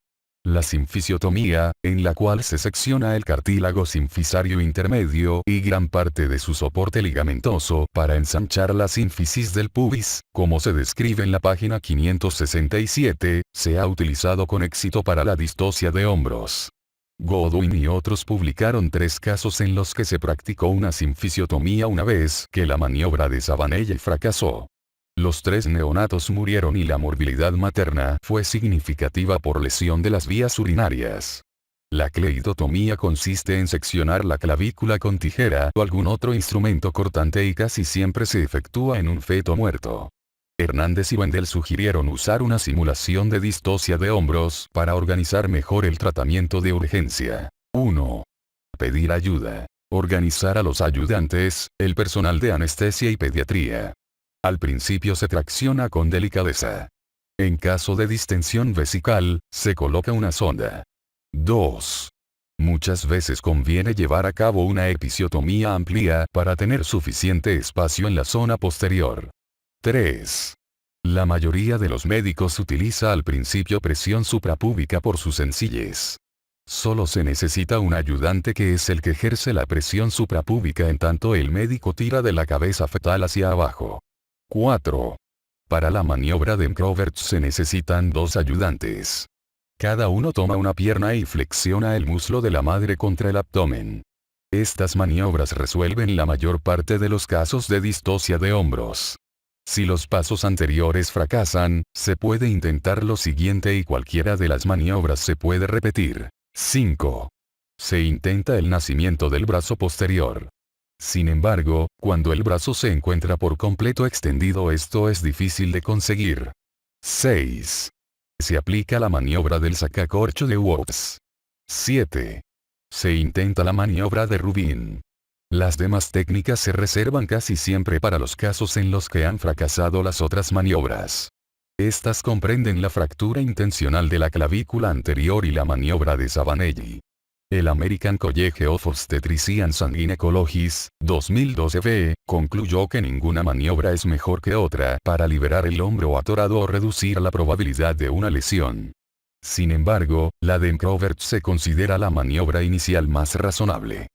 La sinfisiotomía, en la cual se secciona el cartílago sinfisario intermedio y gran parte de su soporte ligamentoso para ensanchar la sínfisis del pubis, como se describe en la página 567, se ha utilizado con éxito para la distocia de hombros. Godwin y otros publicaron 3 casos en los que se practicó una sinfisiotomía una vez que la maniobra de Sabanelli fracasó. Los 3 neonatos murieron y la morbilidad materna fue significativa por lesión de las vías urinarias. La cleidotomía consiste en seccionar la clavícula con tijera o algún otro instrumento cortante y casi siempre se efectúa en un feto muerto. Hernández y Wendell sugirieron usar una simulación de distocia de hombros para organizar mejor el tratamiento de urgencia. 1. Pedir ayuda. Organizar a los ayudantes, el personal de anestesia y pediatría. Al principio se tracciona con delicadeza. En caso de distensión vesical, se coloca una sonda. 2. Muchas veces conviene llevar a cabo una episiotomía amplia para tener suficiente espacio en la zona posterior. 3. La mayoría de los médicos utiliza al principio presión suprapúbica por su sencillez. Solo se necesita un ayudante que es el que ejerce la presión suprapúbica en tanto el médico tira de la cabeza fetal hacia abajo. 4. Para la maniobra de Croverts se necesitan 2 ayudantes. Cada uno toma una pierna y flexiona el muslo de la madre contra el abdomen. Estas maniobras resuelven la mayor parte de los casos de distocia de hombros. Si los pasos anteriores fracasan, se puede intentar lo siguiente y cualquiera de las maniobras se puede repetir. 5. Se intenta el nacimiento del brazo posterior. Sin embargo, cuando el brazo se encuentra por completo extendido esto es difícil de conseguir. 6. Se aplica la maniobra del sacacorcho de Watts. 7. Se intenta la maniobra de Rubin. Las demás técnicas se reservan casi siempre para los casos en los que han fracasado las otras maniobras. Estas comprenden la fractura intencional de la clavícula anterior y la maniobra de Sabanelli. El American College of Obstetricians and Gynecologists, 2012b, concluyó que ninguna maniobra es mejor que otra para liberar el hombro atorado o reducir la probabilidad de una lesión. Sin embargo, la de Croverts se considera la maniobra inicial más razonable.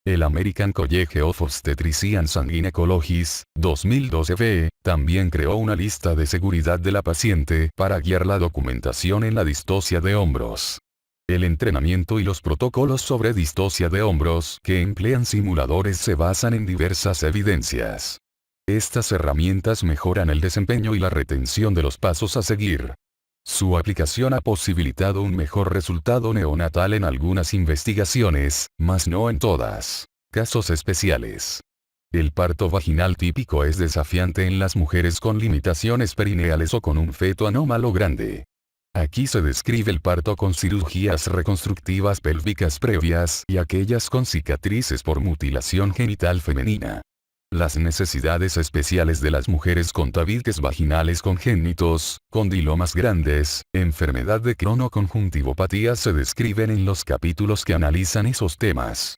El American College of Obstetricians and Gynecologists, 2012b, también creó una lista de seguridad de la paciente para guiar la documentación en la distocia de hombros. El entrenamiento y los protocolos sobre distocia de hombros que emplean simuladores se basan en diversas evidencias. Estas herramientas mejoran el desempeño y la retención de los pasos a seguir. Su aplicación ha posibilitado un mejor resultado neonatal en algunas investigaciones, mas no en todas. Casos especiales. El parto vaginal típico es desafiante en las mujeres con limitaciones perineales o con un feto anómalo grande. Aquí se describe el parto con cirugías reconstructivas pélvicas previas y aquellas con cicatrices por mutilación genital femenina. Las necesidades especiales de las mujeres con tabiques vaginales congénitos, condilomas grandes, enfermedad de Crohn o conjuntivopatía se describen en los capítulos que analizan esos temas.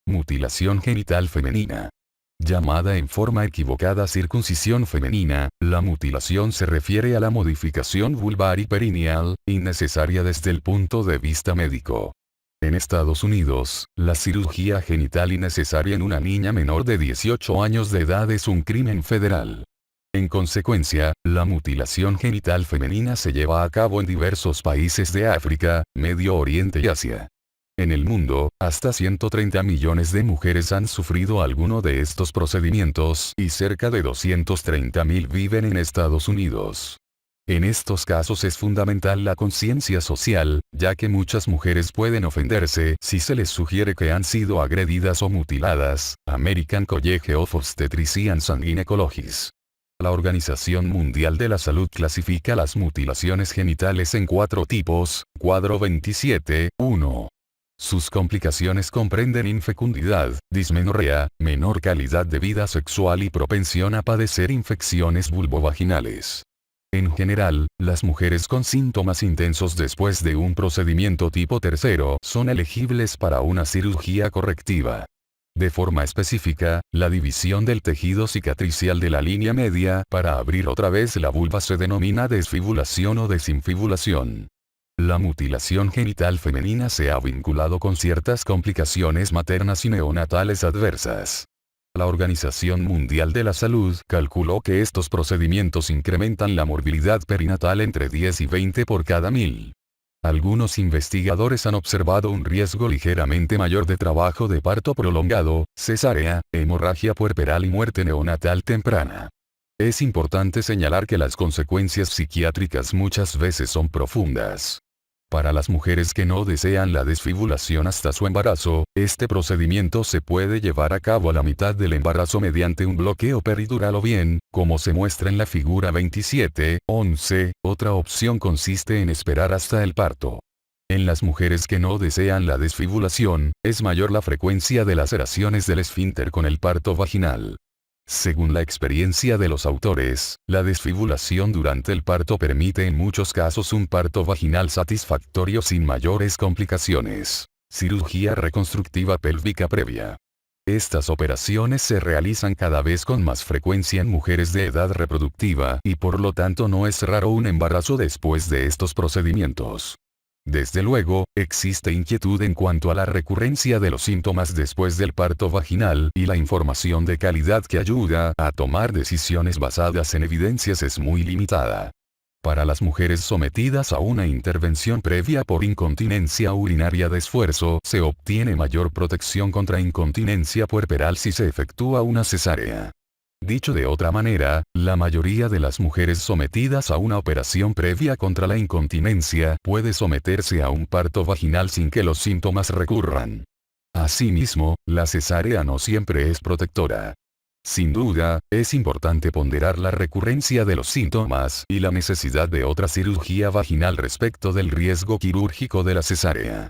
Mutilación genital femenina. Llamada en forma equivocada circuncisión femenina, la mutilación se refiere a la modificación vulvar y perineal, innecesaria desde el punto de vista médico. En Estados Unidos, la cirugía genital innecesaria en una niña menor de 18 años de edad es un crimen federal. En consecuencia, la mutilación genital femenina se lleva a cabo en diversos países de África, Medio Oriente y Asia. En el mundo, hasta 130 millones de mujeres han sufrido alguno de estos procedimientos y cerca de 230.000 viven en Estados Unidos. En estos casos es fundamental la conciencia social, ya que muchas mujeres pueden ofenderse si se les sugiere que han sido agredidas o mutiladas. American College of Obstetricians and Gynecologists. La Organización Mundial de la Salud clasifica las mutilaciones genitales en 4 tipos, cuadro 27, 1. Sus complicaciones comprenden infecundidad, dismenorrea, menor calidad de vida sexual y propensión a padecer infecciones vulvovaginales. En general, las mujeres con síntomas intensos después de un procedimiento tipo 3 son elegibles para una cirugía correctiva. De forma específica, la división del tejido cicatricial de la línea media para abrir otra vez la vulva se denomina desfibulación o desinfibulación. La mutilación genital femenina se ha vinculado con ciertas complicaciones maternas y neonatales adversas. La Organización Mundial de la Salud calculó que estos procedimientos incrementan la morbilidad perinatal entre 10 y 20 por cada 1000. Algunos investigadores han observado un riesgo ligeramente mayor de trabajo de parto prolongado, cesárea, hemorragia puerperal y muerte neonatal temprana. Es importante señalar que las consecuencias psiquiátricas muchas veces son profundas. Para las mujeres que no desean la desfibulación hasta su embarazo, este procedimiento se puede llevar a cabo a la mitad del embarazo mediante un bloqueo peridural o bien, como se muestra en la figura 27.11, otra opción consiste en esperar hasta el parto. En las mujeres que no desean la desfibulación, es mayor la frecuencia de laceraciones del esfínter con el parto vaginal. Según la experiencia de los autores, la desfibulación durante el parto permite en muchos casos un parto vaginal satisfactorio sin mayores complicaciones. Cirugía reconstructiva pélvica previa. Estas operaciones se realizan cada vez con más frecuencia en mujeres de edad reproductiva y por lo tanto no es raro un embarazo después de estos procedimientos. Desde luego, existe inquietud en cuanto a la recurrencia de los síntomas después del parto vaginal y la información de calidad que ayuda a tomar decisiones basadas en evidencias es muy limitada. Para las mujeres sometidas a una intervención previa por incontinencia urinaria de esfuerzo se obtiene mayor protección contra incontinencia puerperal si se efectúa una cesárea. Dicho de otra manera, la mayoría de las mujeres sometidas a una operación previa contra la incontinencia puede someterse a un parto vaginal sin que los síntomas recurran. Asimismo, la cesárea no siempre es protectora. Sin duda, es importante ponderar la recurrencia de los síntomas y la necesidad de otra cirugía vaginal respecto del riesgo quirúrgico de la cesárea.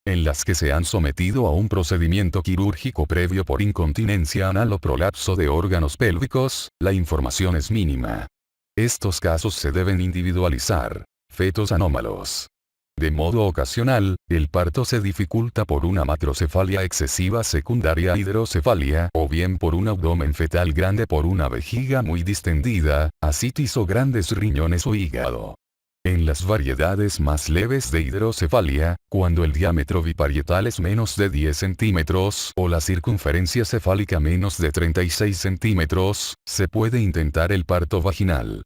En las que se han sometido a un procedimiento quirúrgico previo por incontinencia anal o prolapso de órganos pélvicos, la información es mínima. Estos casos se deben individualizar. Fetos anómalos. De modo ocasional, el parto se dificulta por una macrocefalia excesiva secundaria a hidrocefalia o bien por un abdomen fetal grande por una vejiga muy distendida, asitis o grandes riñones o hígado. En las variedades más leves de hidrocefalia, cuando el diámetro biparietal es menos de 10 centímetros o la circunferencia cefálica menos de 36 centímetros, se puede intentar el parto vaginal.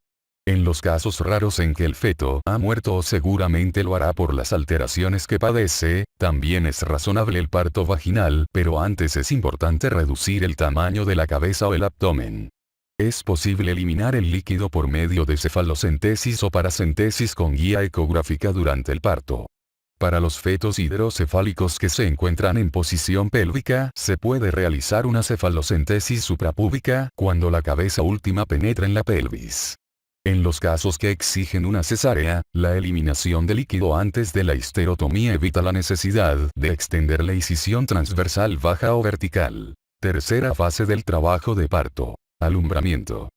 En los casos raros en que el feto ha muerto o seguramente lo hará por las alteraciones que padece, también es razonable el parto vaginal, pero antes es importante reducir el tamaño de la cabeza o el abdomen. Es posible eliminar el líquido por medio de cefalocentesis o paracentesis con guía ecográfica durante el parto. Para los fetos hidrocefálicos que se encuentran en posición pélvica, se puede realizar una cefalocentesis suprapúbica cuando la cabeza última penetra en la pelvis. En los casos que exigen una cesárea, la eliminación de líquido antes de la histerotomía evita la necesidad de extender la incisión transversal baja o vertical. Tercera fase del trabajo de parto. Alumbramiento.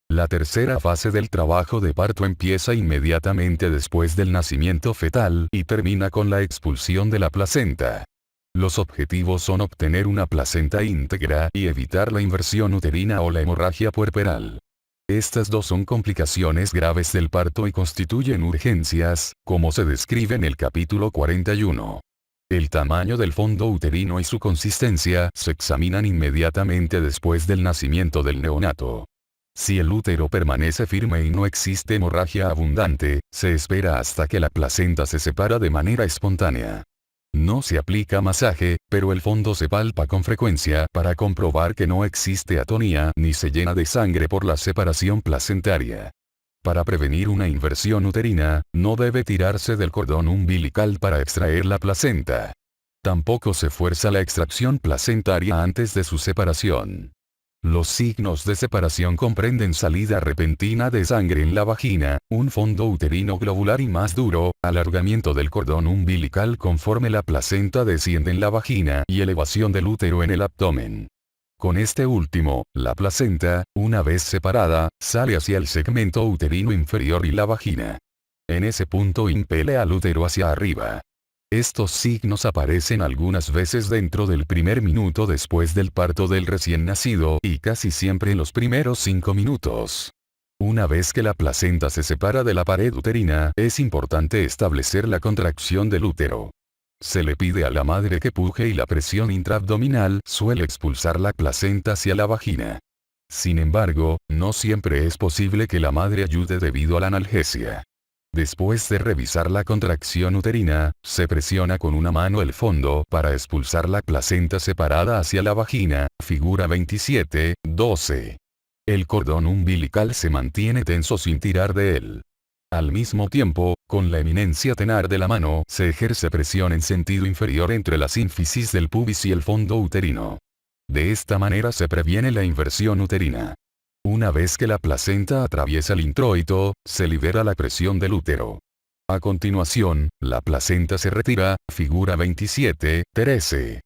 La tercera fase del trabajo de parto empieza inmediatamente después del nacimiento fetal y termina con la expulsión de la placenta. Los objetivos son obtener una placenta íntegra y evitar la inversión uterina o la hemorragia puerperal. Estas dos son complicaciones graves del parto y constituyen urgencias, como se describe en el capítulo 41. El tamaño del fondo uterino y su consistencia se examinan inmediatamente después del nacimiento del neonato. Si el útero permanece firme y no existe hemorragia abundante, se espera hasta que la placenta se separa de manera espontánea. No se aplica masaje, pero el fondo se palpa con frecuencia para comprobar que no existe atonía ni se llena de sangre por la separación placentaria. Para prevenir una inversión uterina, no debe tirarse del cordón umbilical para extraer la placenta. Tampoco se fuerza la extracción placentaria antes de su separación. Los signos de separación comprenden salida repentina de sangre en la vagina, un fondo uterino globular y más duro, alargamiento del cordón umbilical conforme la placenta desciende en la vagina y elevación del útero en el abdomen. Con este último, la placenta, una vez separada, sale hacia el segmento uterino inferior y la vagina. En ese punto impele al útero hacia arriba. Estos signos aparecen algunas veces dentro del primer minuto después del parto del recién nacido y casi siempre en los primeros 5 minutos. Una vez que la placenta se separa de la pared uterina, es importante establecer la contracción del útero. Se le pide a la madre que puje y la presión intraabdominal suele expulsar la placenta hacia la vagina. Sin embargo, no siempre es posible que la madre ayude debido a la analgesia. Después de revisar la contracción uterina, se presiona con una mano el fondo para expulsar la placenta separada hacia la vagina, figura 27:12. El cordón umbilical se mantiene tenso sin tirar de él. Al mismo tiempo, con la eminencia tenar de la mano se ejerce presión en sentido inferior entre la sínfisis del pubis y el fondo uterino. De esta manera se previene la inversión uterina. Una vez que la placenta atraviesa el introito, se libera la presión del útero. A continuación, la placenta se retira, figura 27:13.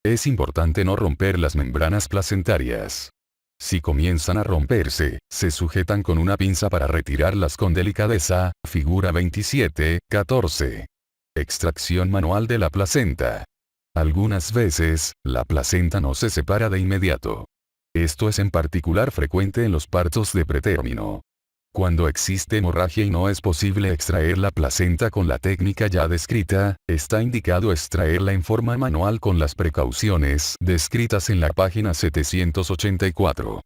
Es importante no romper las membranas placentarias. Si comienzan a romperse, se sujetan con una pinza para retirarlas con delicadeza, figura 27:14. Extracción manual de la placenta. Algunas veces, la placenta no se separa de inmediato. Esto es en particular frecuente en los partos de pretérmino. Cuando existe hemorragia y no es posible extraer la placenta con la técnica ya descrita, está indicado extraerla en forma manual con las precauciones descritas en la página 784.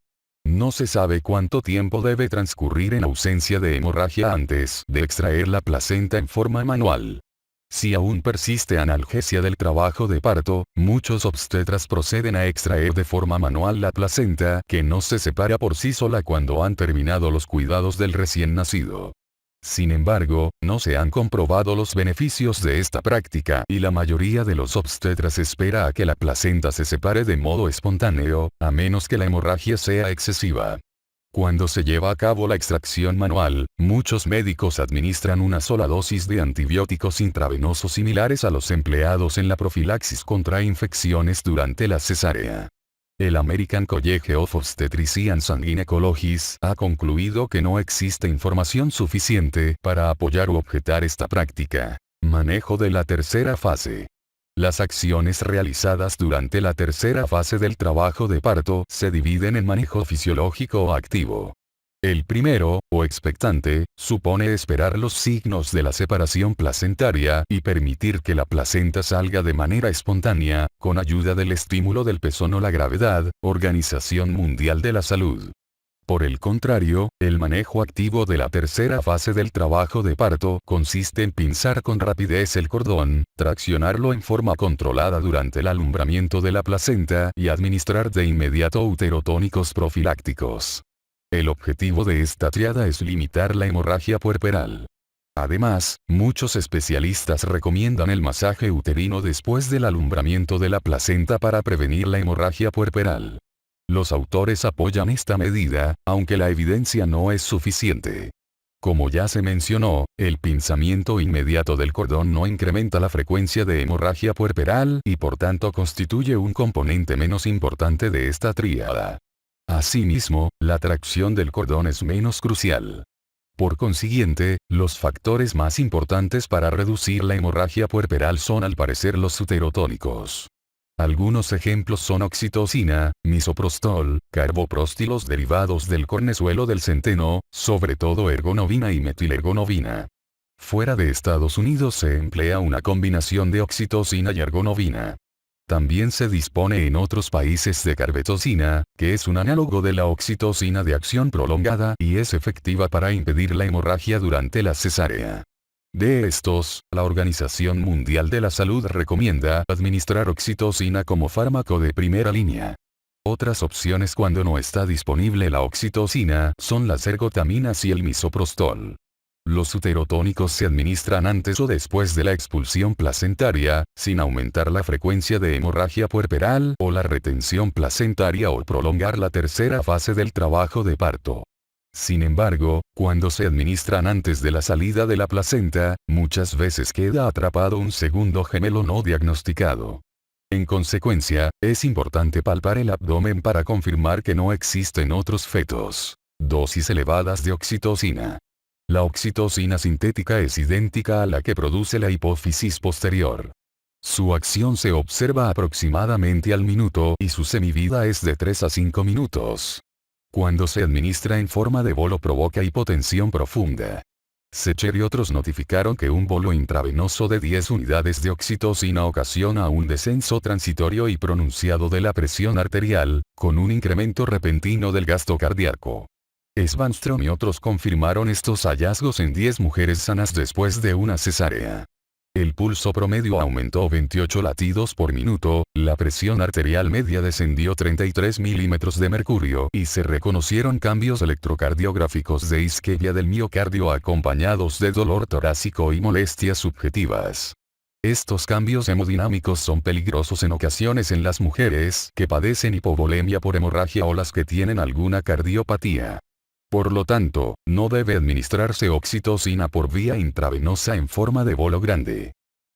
No se sabe cuánto tiempo debe transcurrir en ausencia de hemorragia antes de extraer la placenta en forma manual. Si aún persiste analgesia del trabajo de parto, muchos obstetras proceden a extraer de forma manual la placenta que no se separa por sí sola cuando han terminado los cuidados del recién nacido. Sin embargo, no se han comprobado los beneficios de esta práctica y la mayoría de los obstetras espera a que la placenta se separe de modo espontáneo, a menos que la hemorragia sea excesiva. Cuando se lleva a cabo la extracción manual, muchos médicos administran una sola dosis de antibióticos intravenosos similares a los empleados en la profilaxis contra infecciones durante la cesárea. El American College of Obstetricians and Gynecologists ha concluido que no existe información suficiente para apoyar u objetar esta práctica. Manejo de la tercera fase. Las acciones realizadas durante la tercera fase del trabajo de parto se dividen en manejo fisiológico o activo. El primero, o expectante, supone esperar los signos de la separación placentaria y permitir que la placenta salga de manera espontánea, con ayuda del estímulo del pezón o la gravedad, Organización Mundial de la Salud. Por el contrario, el manejo activo de la tercera fase del trabajo de parto consiste en pinzar con rapidez el cordón, traccionarlo en forma controlada durante el alumbramiento de la placenta y administrar de inmediato uterotónicos profilácticos. El objetivo de esta triada es limitar la hemorragia puerperal. Además, muchos especialistas recomiendan el masaje uterino después del alumbramiento de la placenta para prevenir la hemorragia puerperal. Los autores apoyan esta medida, aunque la evidencia no es suficiente. Como ya se mencionó, el pinzamiento inmediato del cordón no incrementa la frecuencia de hemorragia puerperal y por tanto constituye un componente menos importante de esta tríada. Asimismo, la tracción del cordón es menos crucial. Por consiguiente, los factores más importantes para reducir la hemorragia puerperal son al parecer los uterotónicos. Algunos ejemplos son oxitocina, misoprostol, carboprostil, los derivados del cornezuelo del centeno, sobre todo ergonovina y metilergonovina. Fuera de Estados Unidos se emplea una combinación de oxitocina y ergonovina. También se dispone en otros países de carbetocina, que es un análogo de la oxitocina de acción prolongada y es efectiva para impedir la hemorragia durante la cesárea. De estos, la Organización Mundial de la Salud recomienda administrar oxitocina como fármaco de primera línea. Otras opciones cuando no está disponible la oxitocina son las ergotaminas y el misoprostol. Los uterotónicos se administran antes o después de la expulsión placentaria, sin aumentar la frecuencia de hemorragia puerperal o la retención placentaria o prolongar la tercera fase del trabajo de parto. Sin embargo, cuando se administran antes de la salida de la placenta, muchas veces queda atrapado un segundo gemelo no diagnosticado. En consecuencia, es importante palpar el abdomen para confirmar que no existen otros fetos. Dosis elevadas de oxitocina. La oxitocina sintética es idéntica a la que produce la hipófisis posterior. Su acción se observa aproximadamente al minuto y su semivida es de 3 a 5 minutos. Cuando se administra en forma de bolo provoca hipotensión profunda. Secher y otros notificaron que un bolo intravenoso de 10 unidades de oxitocina ocasiona un descenso transitorio y pronunciado de la presión arterial, con un incremento repentino del gasto cardíaco. Svanström y otros confirmaron estos hallazgos en 10 mujeres sanas después de una cesárea. El pulso promedio aumentó 28 latidos por minuto, la presión arterial media descendió 33 milímetros de mercurio y se reconocieron cambios electrocardiográficos de isquemia del miocardio acompañados de dolor torácico y molestias subjetivas. Estos cambios hemodinámicos son peligrosos en ocasiones en las mujeres que padecen hipovolemia por hemorragia o las que tienen alguna cardiopatía. Por lo tanto, no debe administrarse oxitocina por vía intravenosa en forma de bolo grande.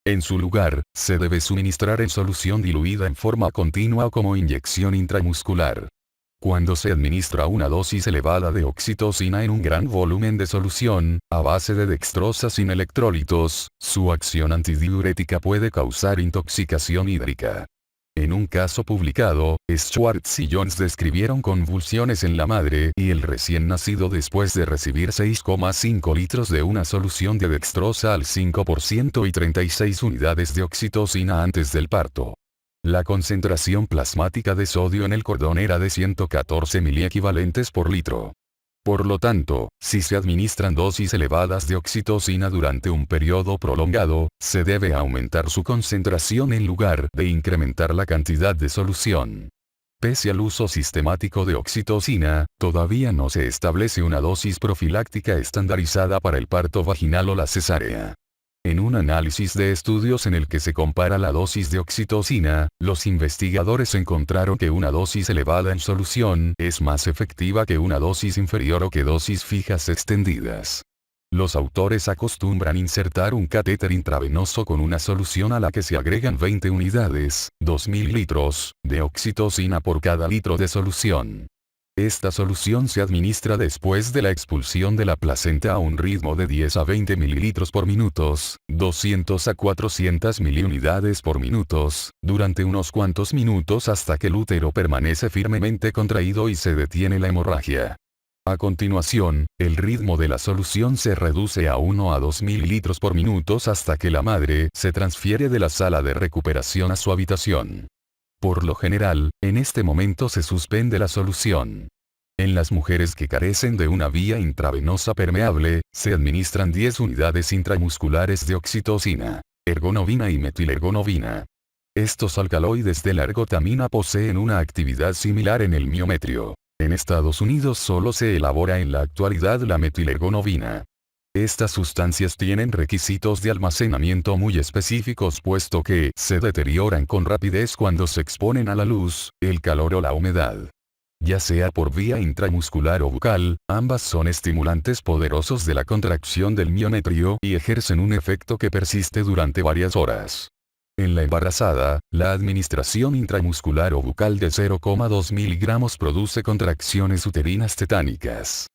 En su lugar, se debe suministrar en solución diluida en forma continua como inyección intramuscular. Cuando se administra una dosis elevada de oxitocina en un gran volumen de solución, a base de dextrosa sin electrolitos, su acción antidiurética puede causar intoxicación hídrica. En un caso publicado, Schwartz y Jones describieron convulsiones en la madre y el recién nacido después de recibir 6,5 litros de una solución de dextrosa al 5% y 36 unidades de oxitocina antes del parto. La concentración plasmática de sodio en el cordón era de 114 miliequivalentes por litro. Por lo tanto, si se administran dosis elevadas de oxitocina durante un periodo prolongado, se debe aumentar su concentración en lugar de incrementar la cantidad de solución. Pese al uso sistemático de oxitocina, todavía no se establece una dosis profiláctica estandarizada para el parto vaginal o la cesárea. En un análisis de estudios en el que se compara la dosis de oxitocina, los investigadores encontraron que una dosis elevada en solución es más efectiva que una dosis inferior o que dosis fijas extendidas. Los autores acostumbran insertar un catéter intravenoso con una solución a la que se agregan 20 unidades, 2000 litros, de oxitocina por cada litro de solución. Esta solución se administra después de la expulsión de la placenta a un ritmo de 10 a 20 mililitros por minutos, 200 a 400 miliunidades por minutos, durante unos cuantos minutos hasta que el útero permanece firmemente contraído y se detiene la hemorragia. A continuación, el ritmo de la solución se reduce a 1 a 2 mililitros por minutos hasta que la madre se transfiere de la sala de recuperación a su habitación. Por lo general, en este momento se suspende la solución. En las mujeres que carecen de una vía intravenosa permeable, se administran 10 unidades intramusculares de oxitocina, ergonovina y metilergonovina. Estos alcaloides de la ergotamina poseen una actividad similar en el miometrio. En Estados Unidos solo se elabora en la actualidad la metilergonovina. Estas sustancias tienen requisitos de almacenamiento muy específicos puesto que se deterioran con rapidez cuando se exponen a la luz, el calor o la humedad. Ya sea por vía intramuscular o bucal, ambas son estimulantes poderosos de la contracción del miometrio y ejercen un efecto que persiste durante varias horas. En la embarazada, la administración intramuscular o bucal de 0,2 miligramos produce contracciones uterinas tetánicas.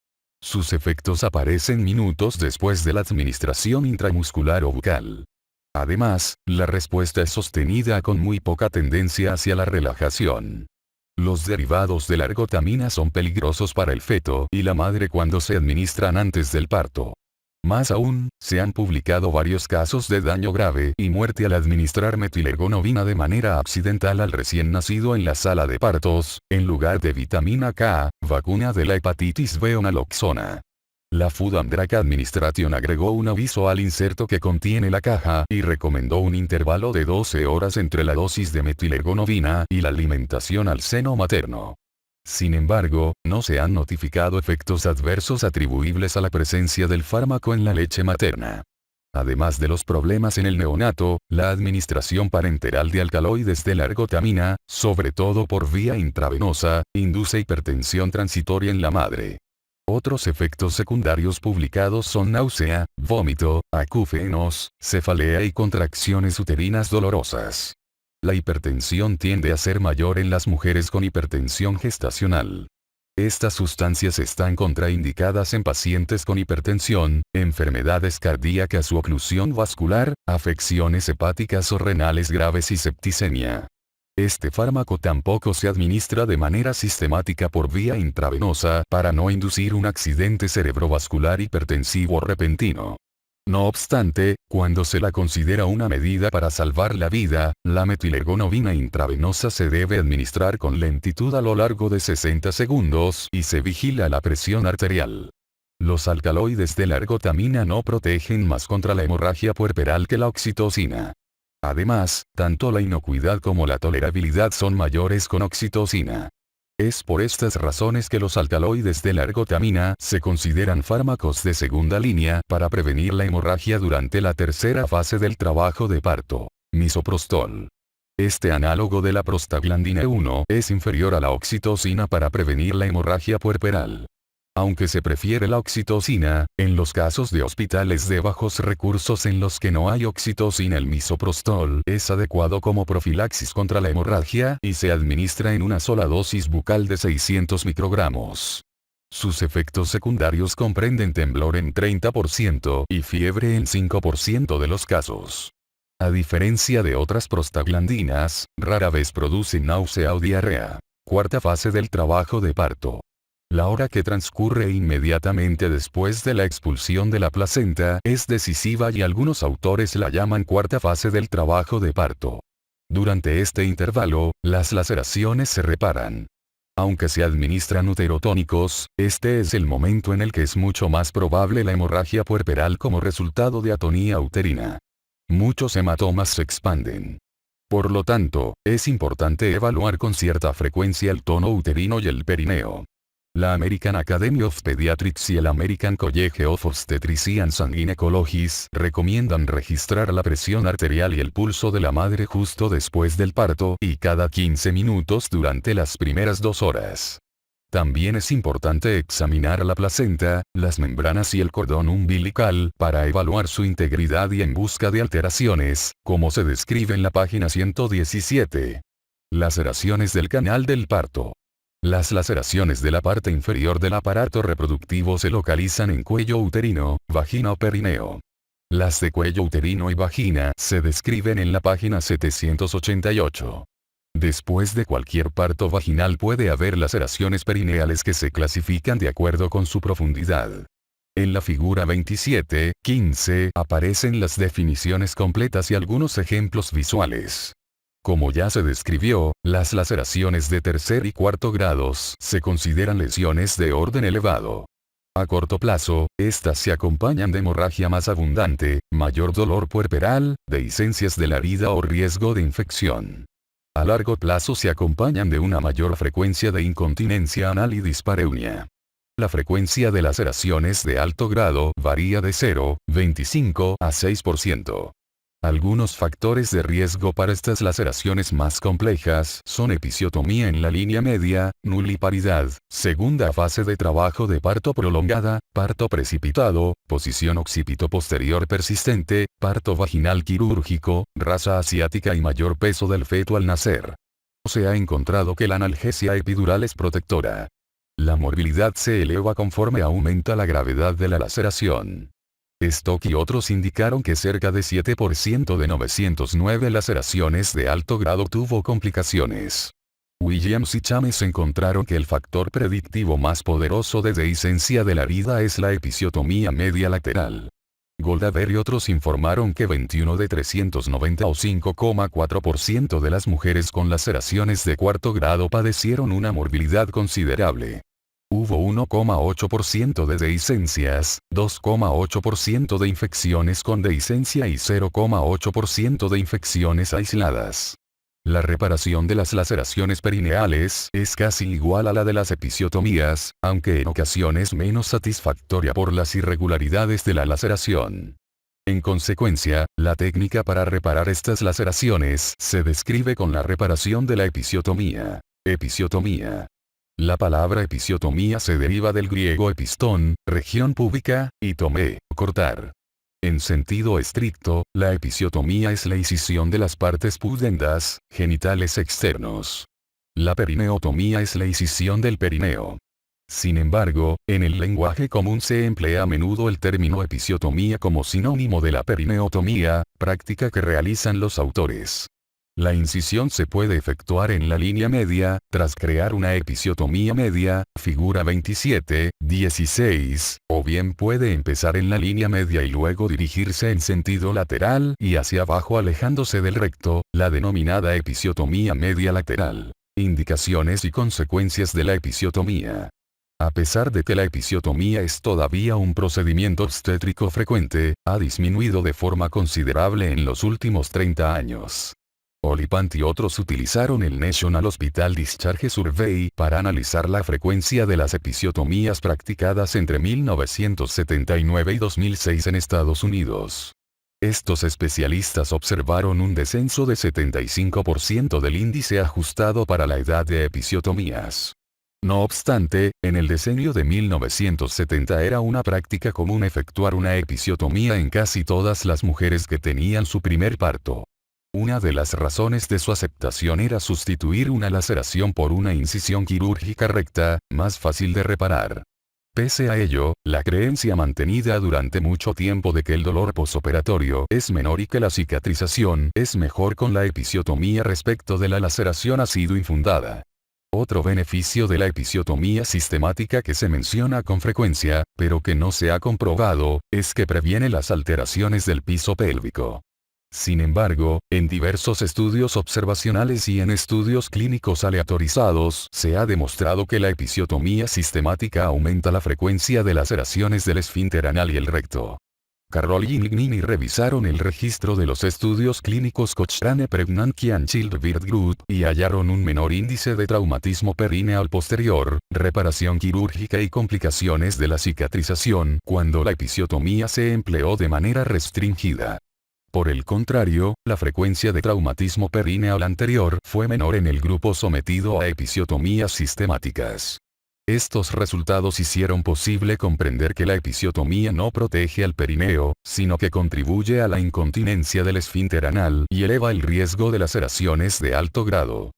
Sus efectos aparecen minutos después de la administración intramuscular o bucal. Además, la respuesta es sostenida con muy poca tendencia hacia la relajación. Los derivados de la ergotamina son peligrosos para el feto y la madre cuando se administran antes del parto. Más aún, se han publicado varios casos de daño grave y muerte al administrar metilergonobina de manera accidental al recién nacido en la sala de partos, en lugar de vitamina K, vacuna de la hepatitis B o naloxona. La Food and Drug Administration agregó un aviso al inserto que contiene la caja y recomendó un intervalo de 12 horas entre la dosis de metilergonobina y la alimentación al seno materno. Sin embargo, no se han notificado efectos adversos atribuibles a la presencia del fármaco en la leche materna. Además de los problemas en el neonato, la administración parenteral de alcaloides de la ergotamina, sobre todo por vía intravenosa, induce hipertensión transitoria en la madre. Otros efectos secundarios publicados son náusea, vómito, acúfenos, cefalea y contracciones uterinas dolorosas. La hipertensión tiende a ser mayor en las mujeres con hipertensión gestacional. Estas sustancias están contraindicadas en pacientes con hipertensión, enfermedades cardíacas u oclusión vascular, afecciones hepáticas o renales graves y septicemia. Este fármaco tampoco se administra de manera sistemática por vía intravenosa para no inducir un accidente cerebrovascular hipertensivo repentino. No obstante, cuando se la considera una medida para salvar la vida, la metilergonobina intravenosa se debe administrar con lentitud a lo largo de 60 segundos y se vigila la presión arterial. Los alcaloides de la ergotamina no protegen más contra la hemorragia puerperal que la oxitocina. Además, tanto la inocuidad como la tolerabilidad son mayores con oxitocina. Es por estas razones que los alcaloides de la ergotamina se consideran fármacos de segunda línea para prevenir la hemorragia durante la tercera fase del trabajo de parto. Misoprostol. Este análogo de la prostaglandina 1 es inferior a la oxitocina para prevenir la hemorragia puerperal. Aunque se prefiere la oxitocina, en los casos de hospitales de bajos recursos en los que no hay oxitocina, el misoprostol es adecuado como profilaxis contra la hemorragia y se administra en una sola dosis bucal de 600 microgramos. Sus efectos secundarios comprenden temblor en 30% y fiebre en 5% de los casos. A diferencia de otras prostaglandinas, rara vez produce náusea o diarrea. Cuarta fase del trabajo de parto. La hora que transcurre inmediatamente después de la expulsión de la placenta es decisiva y algunos autores la llaman cuarta fase del trabajo de parto. Durante este intervalo, las laceraciones se reparan. Aunque se administran uterotónicos, este es el momento en el que es mucho más probable la hemorragia puerperal como resultado de atonía uterina. Muchos hematomas se expanden. Por lo tanto, es importante evaluar con cierta frecuencia el tono uterino y el perineo. La American Academy of Pediatrics y el American College of Obstetricians and Gynecologists recomiendan registrar la presión arterial y el pulso de la madre justo después del parto y cada 15 minutos durante las primeras 2 horas. También es importante examinar la placenta, las membranas y el cordón umbilical para evaluar su integridad y en busca de alteraciones, como se describe en la página 117. Laceraciones del canal del parto. Las laceraciones de la parte inferior del aparato reproductivo se localizan en cuello uterino, vagina o perineo. Las de cuello uterino y vagina se describen en la página 788. Después de cualquier parto vaginal puede haber laceraciones perineales que se clasifican de acuerdo con su profundidad. En la figura 27.15 aparecen las definiciones completas y algunos ejemplos visuales. Como ya se describió, las laceraciones de tercer y cuarto grados se consideran lesiones de orden elevado. A corto plazo, estas se acompañan de hemorragia más abundante, mayor dolor puerperal, dehiscencias de la herida o riesgo de infección. A largo plazo se acompañan de una mayor frecuencia de incontinencia anal y dispareunia. La frecuencia de laceraciones de alto grado varía de 0,25 a 6%. Algunos factores de riesgo para estas laceraciones más complejas son episiotomía en la línea media, nuliparidad, segunda fase de trabajo de parto prolongada, parto precipitado, posición occipito posterior persistente, parto vaginal quirúrgico, raza asiática y mayor peso del feto al nacer. Se ha encontrado que la analgesia epidural es protectora. La morbilidad se eleva conforme aumenta la gravedad de la laceración. Stock y otros indicaron que cerca de 7% de 909 laceraciones de alto grado tuvo complicaciones. Williams y Chames encontraron que el factor predictivo más poderoso de dehiscencia de la herida es la episiotomía media lateral. Goldaber y otros informaron que 21 de 390 o 5,4% de las mujeres con laceraciones de cuarto grado padecieron una morbilidad considerable. Hubo 1,8% de dehiscencias, 2,8% de infecciones con dehiscencia y 0,8% de infecciones aisladas. La reparación de las laceraciones perineales es casi igual a la de las episiotomías, aunque en ocasiones menos satisfactoria por las irregularidades de la laceración. En consecuencia, la técnica para reparar estas laceraciones se describe con la reparación de la episiotomía. Episiotomía. La palabra episiotomía se deriva del griego epistón, región púbica, y tomé, cortar. En sentido estricto, la episiotomía es la incisión de las partes pudendas, genitales externos. La perineotomía es la incisión del perineo. Sin embargo, en el lenguaje común se emplea a menudo el término episiotomía como sinónimo de la perineotomía, práctica que realizan los autores. La incisión se puede efectuar en la línea media, tras crear una episiotomía media, figura 27, 16, o bien puede empezar en la línea media y luego dirigirse en sentido lateral y hacia abajo alejándose del recto, la denominada episiotomía media lateral. Indicaciones y consecuencias de la episiotomía. A pesar de que la episiotomía es todavía un procedimiento obstétrico frecuente, ha disminuido de forma considerable en los últimos 30 años. Oliphant y otros utilizaron el National Hospital Discharge Survey para analizar la frecuencia de las episiotomías practicadas entre 1979 y 2006 en Estados Unidos. Estos especialistas observaron un descenso de 75% del índice ajustado para la edad de episiotomías. No obstante, en el decenio de 1970 era una práctica común efectuar una episiotomía en casi todas las mujeres que tenían su primer parto. Una de las razones de su aceptación era sustituir una laceración por una incisión quirúrgica recta, más fácil de reparar. Pese a ello, la creencia mantenida durante mucho tiempo de que el dolor posoperatorio es menor y que la cicatrización es mejor con la episiotomía respecto de la laceración ha sido infundada. Otro beneficio de la episiotomía sistemática que se menciona con frecuencia, pero que no se ha comprobado, es que previene las alteraciones del piso pélvico. Sin embargo, en diversos estudios observacionales y en estudios clínicos aleatorizados se ha demostrado que la episiotomía sistemática aumenta la frecuencia de laceraciones del esfínter anal y el recto. Carroll y Nignini revisaron el registro de los estudios clínicos Cochrane Pregnancy and Childbirth Group y hallaron un menor índice de traumatismo perineal posterior, reparación quirúrgica y complicaciones de la cicatrización cuando la episiotomía se empleó de manera restringida. Por el contrario, la frecuencia de traumatismo perineal anterior fue menor en el grupo sometido a episiotomías sistemáticas. Estos resultados hicieron posible comprender que la episiotomía no protege al perineo, sino que contribuye a la incontinencia del esfínter anal y eleva el riesgo de laceraciones de alto grado.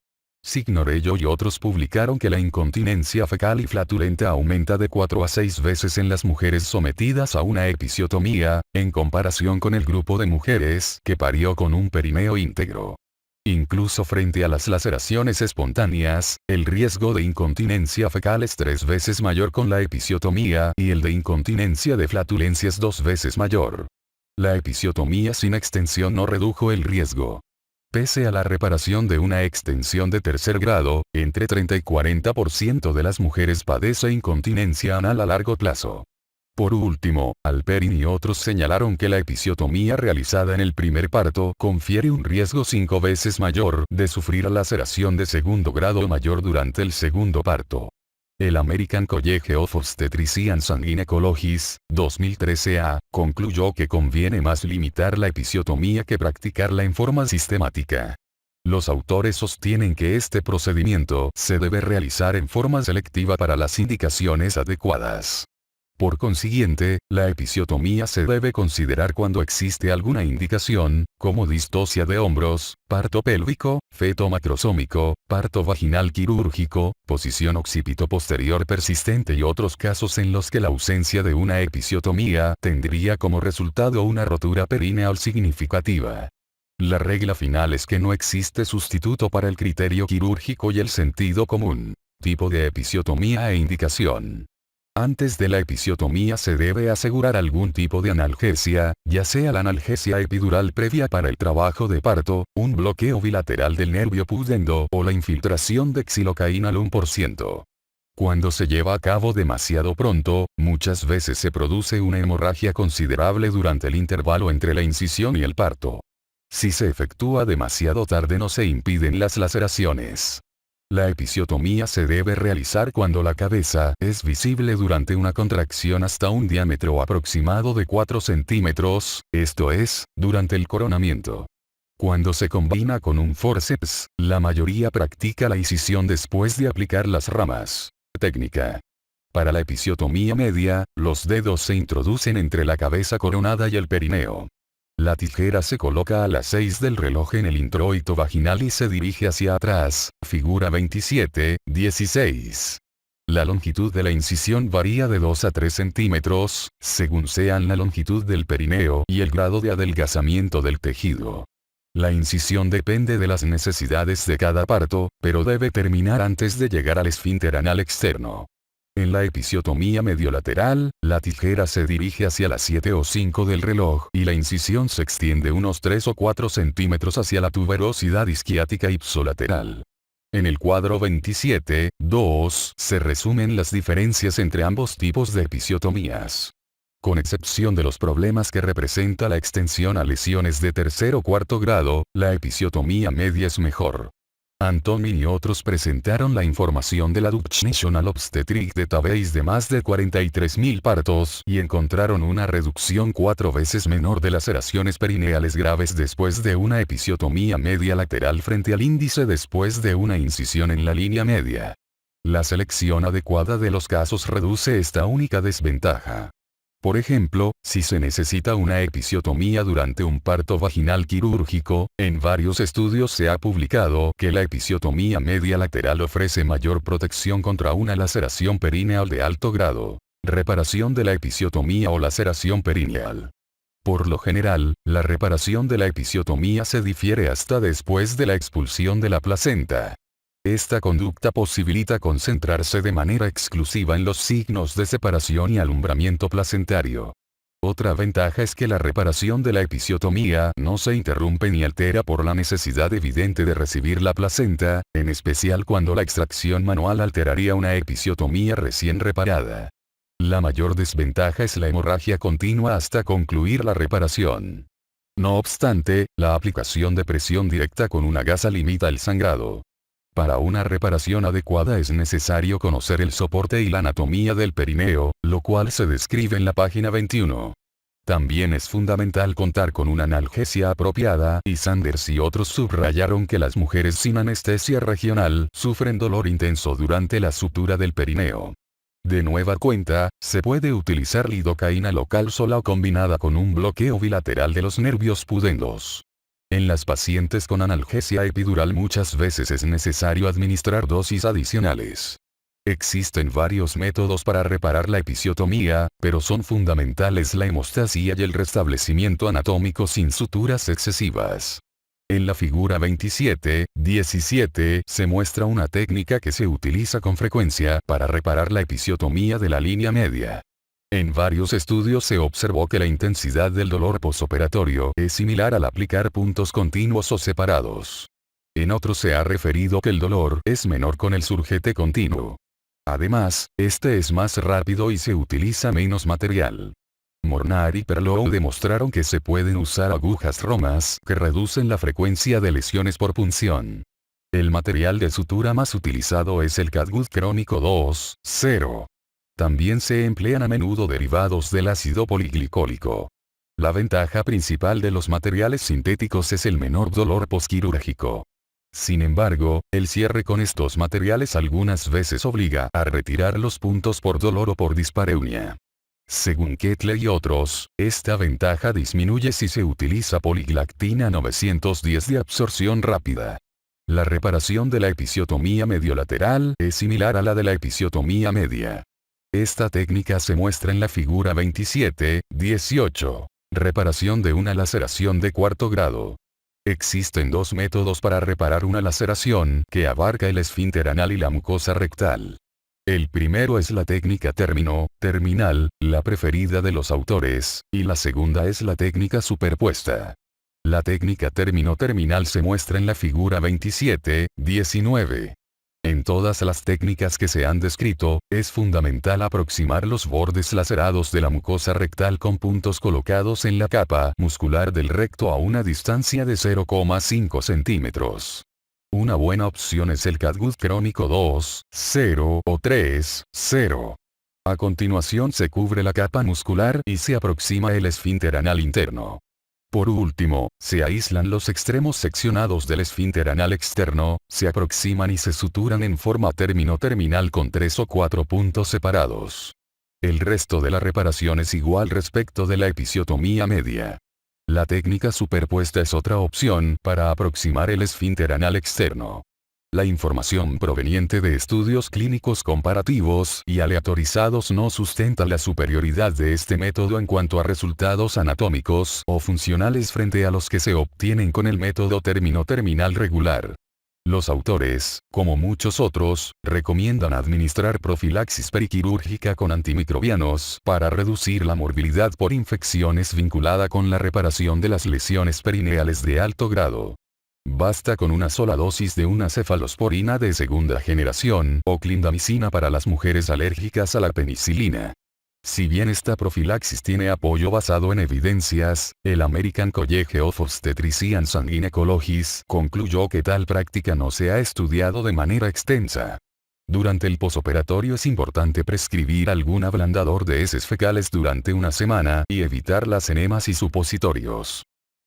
Signorello y otros publicaron que la incontinencia fecal y flatulenta aumenta de 4 a 6 veces en las mujeres sometidas a una episiotomía, en comparación con el grupo de mujeres que parió con un perineo íntegro. Incluso frente a las laceraciones espontáneas, el riesgo de incontinencia fecal es 3 veces mayor con la episiotomía y el de incontinencia de flatulencia es 2 veces mayor. La episiotomía sin extensión no redujo el riesgo. Pese a la reparación de una extensión de tercer grado, entre 30 y 40% de las mujeres padece incontinencia anal a largo plazo. Por último, Alperin y otros señalaron que la episiotomía realizada en el primer parto confiere un riesgo 5 veces mayor de sufrir laceración de segundo grado mayor durante el segundo parto. El American College of Obstetricians and Gynecologists, 2013a, concluyó que conviene más limitar la episiotomía que practicarla en forma sistemática. Los autores sostienen que este procedimiento se debe realizar en forma selectiva para las indicaciones adecuadas. Por consiguiente, la episiotomía se debe considerar cuando existe alguna indicación, como distocia de hombros, parto pélvico, feto macrosómico, parto vaginal quirúrgico, posición occipito posterior persistente y otros casos en los que la ausencia de una episiotomía tendría como resultado una rotura perineal significativa. La regla final es que no existe sustituto para el criterio quirúrgico y el sentido común. Tipo de episiotomía e indicación. Antes de la episiotomía se debe asegurar algún tipo de analgesia, ya sea la analgesia epidural previa para el trabajo de parto, un bloqueo bilateral del nervio pudendo o la infiltración de xilocaína al 1%. Cuando se lleva a cabo demasiado pronto, muchas veces se produce una hemorragia considerable durante el intervalo entre la incisión y el parto. Si se efectúa demasiado tarde no se impiden las laceraciones. La episiotomía se debe realizar cuando la cabeza es visible durante una contracción hasta un diámetro aproximado de 4 centímetros, esto es, durante el coronamiento. Cuando se combina con un forceps, la mayoría practica la incisión después de aplicar las ramas. Técnica. Para la episiotomía media, los dedos se introducen entre la cabeza coronada y el perineo. La tijera se coloca a las 6 del reloj en el introito vaginal y se dirige hacia atrás, figura 27-16. La longitud de la incisión varía de 2 a 3 centímetros, según sean la longitud del perineo y el grado de adelgazamiento del tejido. La incisión depende de las necesidades de cada parto, pero debe terminar antes de llegar al esfínter anal externo. En la episiotomía mediolateral, la tijera se dirige hacia las 7 o 5 del reloj y la incisión se extiende unos 3 o 4 centímetros hacia la tuberosidad isquiática ipsolateral. En el cuadro 27.2 se resumen las diferencias entre ambos tipos de episiotomías. Con excepción de los problemas que representa la extensión a lesiones de tercer o cuarto grado, la episiotomía media es mejor. Antonin y otros presentaron la información de la Dutch National Obstetric Database de más de 43.000 partos y encontraron una reducción 4 veces menor de laceraciones perineales graves después de una episiotomía media lateral frente al índice después de una incisión en la línea media. La selección adecuada de los casos reduce esta única desventaja. Por ejemplo, si se necesita una episiotomía durante un parto vaginal quirúrgico, en varios estudios se ha publicado que la episiotomía media lateral ofrece mayor protección contra una laceración perineal de alto grado. Reparación de la episiotomía o laceración perineal. Por lo general, la reparación de la episiotomía se difiere hasta después de la expulsión de la placenta. Esta conducta posibilita concentrarse de manera exclusiva en los signos de separación y alumbramiento placentario. Otra ventaja es que la reparación de la episiotomía no se interrumpe ni altera por la necesidad evidente de recibir la placenta, en especial cuando la extracción manual alteraría una episiotomía recién reparada. La mayor desventaja es la hemorragia continua hasta concluir la reparación. No obstante, la aplicación de presión directa con una gasa limita el sangrado. Para una reparación adecuada es necesario conocer el soporte y la anatomía del perineo, lo cual se describe en la página 21. También es fundamental contar con una analgesia apropiada, y Sanders y otros subrayaron que las mujeres sin anestesia regional sufren dolor intenso durante la sutura del perineo. De nueva cuenta, se puede utilizar lidocaína local sola o combinada con un bloqueo bilateral de los nervios pudendos. En las pacientes con analgesia epidural muchas veces es necesario administrar dosis adicionales. Existen varios métodos para reparar la episiotomía, pero son fundamentales la hemostasia y el restablecimiento anatómico sin suturas excesivas. En la figura 27.17 se muestra una técnica que se utiliza con frecuencia para reparar la episiotomía de la línea media. En varios estudios se observó que la intensidad del dolor posoperatorio es similar al aplicar puntos continuos o separados. En otros se ha referido que el dolor es menor con el surgete continuo. Además, este es más rápido y se utiliza menos material. Mornar y Perlow demostraron que se pueden usar agujas romas que reducen la frecuencia de lesiones por punción. El material de sutura más utilizado es el catgut crónico 2.0. También se emplean a menudo derivados del ácido poliglicólico. La ventaja principal de los materiales sintéticos es el menor dolor posquirúrgico. Sin embargo, el cierre con estos materiales algunas veces obliga a retirar los puntos por dolor o por dispareunia. Según Kettler y otros, esta ventaja disminuye si se utiliza poliglactina 910 de absorción rápida. La reparación de la episiotomía mediolateral es similar a la de la episiotomía media. Esta técnica se muestra en la figura 27-18. Reparación de una laceración de cuarto grado. Existen dos métodos para reparar una laceración que abarca el esfínter anal y la mucosa rectal. El primero es la técnica término-terminal, la preferida de los autores, y la segunda es la técnica superpuesta. La técnica término-terminal se muestra en la figura 27-19. En todas las técnicas que se han descrito, es fundamental aproximar los bordes lacerados de la mucosa rectal con puntos colocados en la capa muscular del recto a una distancia de 0,5 centímetros. Una buena opción es el catgut crónico 2, 0 o 3, 0. A continuación se cubre la capa muscular y se aproxima el esfínter anal interno. Por último, se aíslan los extremos seccionados del esfínter anal externo, se aproximan y se suturan en forma término-terminal con 3 o 4 puntos separados. El resto de la reparación es igual respecto de la episiotomía media. La técnica superpuesta es otra opción para aproximar el esfínter anal externo. La información proveniente de estudios clínicos comparativos y aleatorizados no sustenta la superioridad de este método en cuanto a resultados anatómicos o funcionales frente a los que se obtienen con el método término-terminal regular. Los autores, como muchos otros, recomiendan administrar profilaxis periquirúrgica con antimicrobianos para reducir la morbilidad por infecciones vinculada con la reparación de las lesiones perineales de alto grado. Basta con una sola dosis de una cefalosporina de segunda generación o clindamicina para las mujeres alérgicas a la penicilina. Si bien esta profilaxis tiene apoyo basado en evidencias, el American College of Obstetricians and Gynecologists concluyó que tal práctica no se ha estudiado de manera extensa. Durante el posoperatorio es importante prescribir algún ablandador de heces fecales durante una semana y evitar las enemas y supositorios.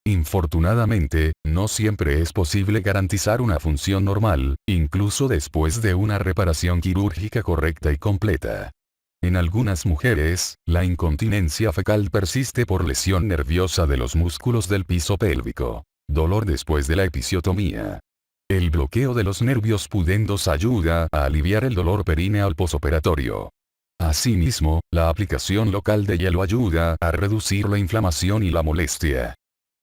Infortunadamente, no siempre es posible garantizar una función normal, incluso después de una reparación quirúrgica correcta y completa. En algunas mujeres, la incontinencia fecal persiste por lesión nerviosa de los músculos del piso pélvico. Dolor después de la episiotomía. El bloqueo de los nervios pudendos ayuda a aliviar el dolor perineal posoperatorio. Asimismo, la aplicación local de hielo ayuda a reducir la inflamación y la molestia.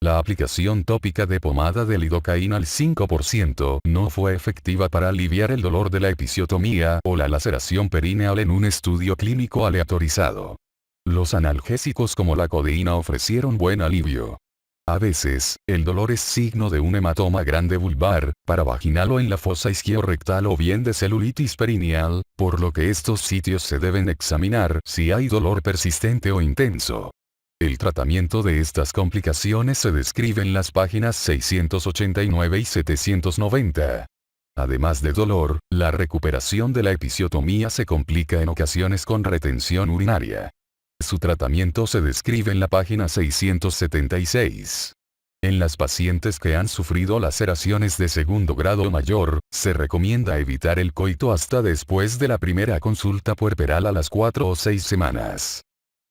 La aplicación tópica de pomada de lidocaína al 5% no fue efectiva para aliviar el dolor de la episiotomía o la laceración perineal en un estudio clínico aleatorizado. Los analgésicos como la codeína ofrecieron buen alivio. A veces, el dolor es signo de un hematoma grande vulvar, paravaginal o en la fosa isquiorrectal o bien de celulitis perineal, por lo que estos sitios se deben examinar si hay dolor persistente o intenso. El tratamiento de estas complicaciones se describe en las páginas 689 y 790. Además de dolor, la recuperación de la episiotomía se complica en ocasiones con retención urinaria. Su tratamiento se describe en la página 676. En las pacientes que han sufrido laceraciones de segundo grado o mayor, se recomienda evitar el coito hasta después de la primera consulta puerperal a las 4 o 6 semanas.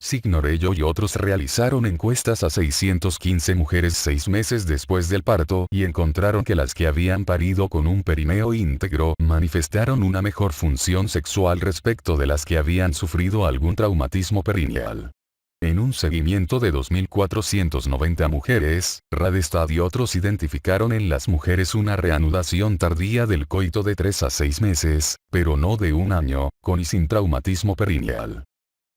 Signorello y otros realizaron encuestas a 615 mujeres 6 meses después del parto y encontraron que las que habían parido con un perineo íntegro manifestaron una mejor función sexual respecto de las que habían sufrido algún traumatismo perineal. En un seguimiento de 2.490 mujeres, Radestad y otros identificaron en las mujeres una reanudación tardía del coito de 3 a 6 meses, pero no de un año, con y sin traumatismo perineal.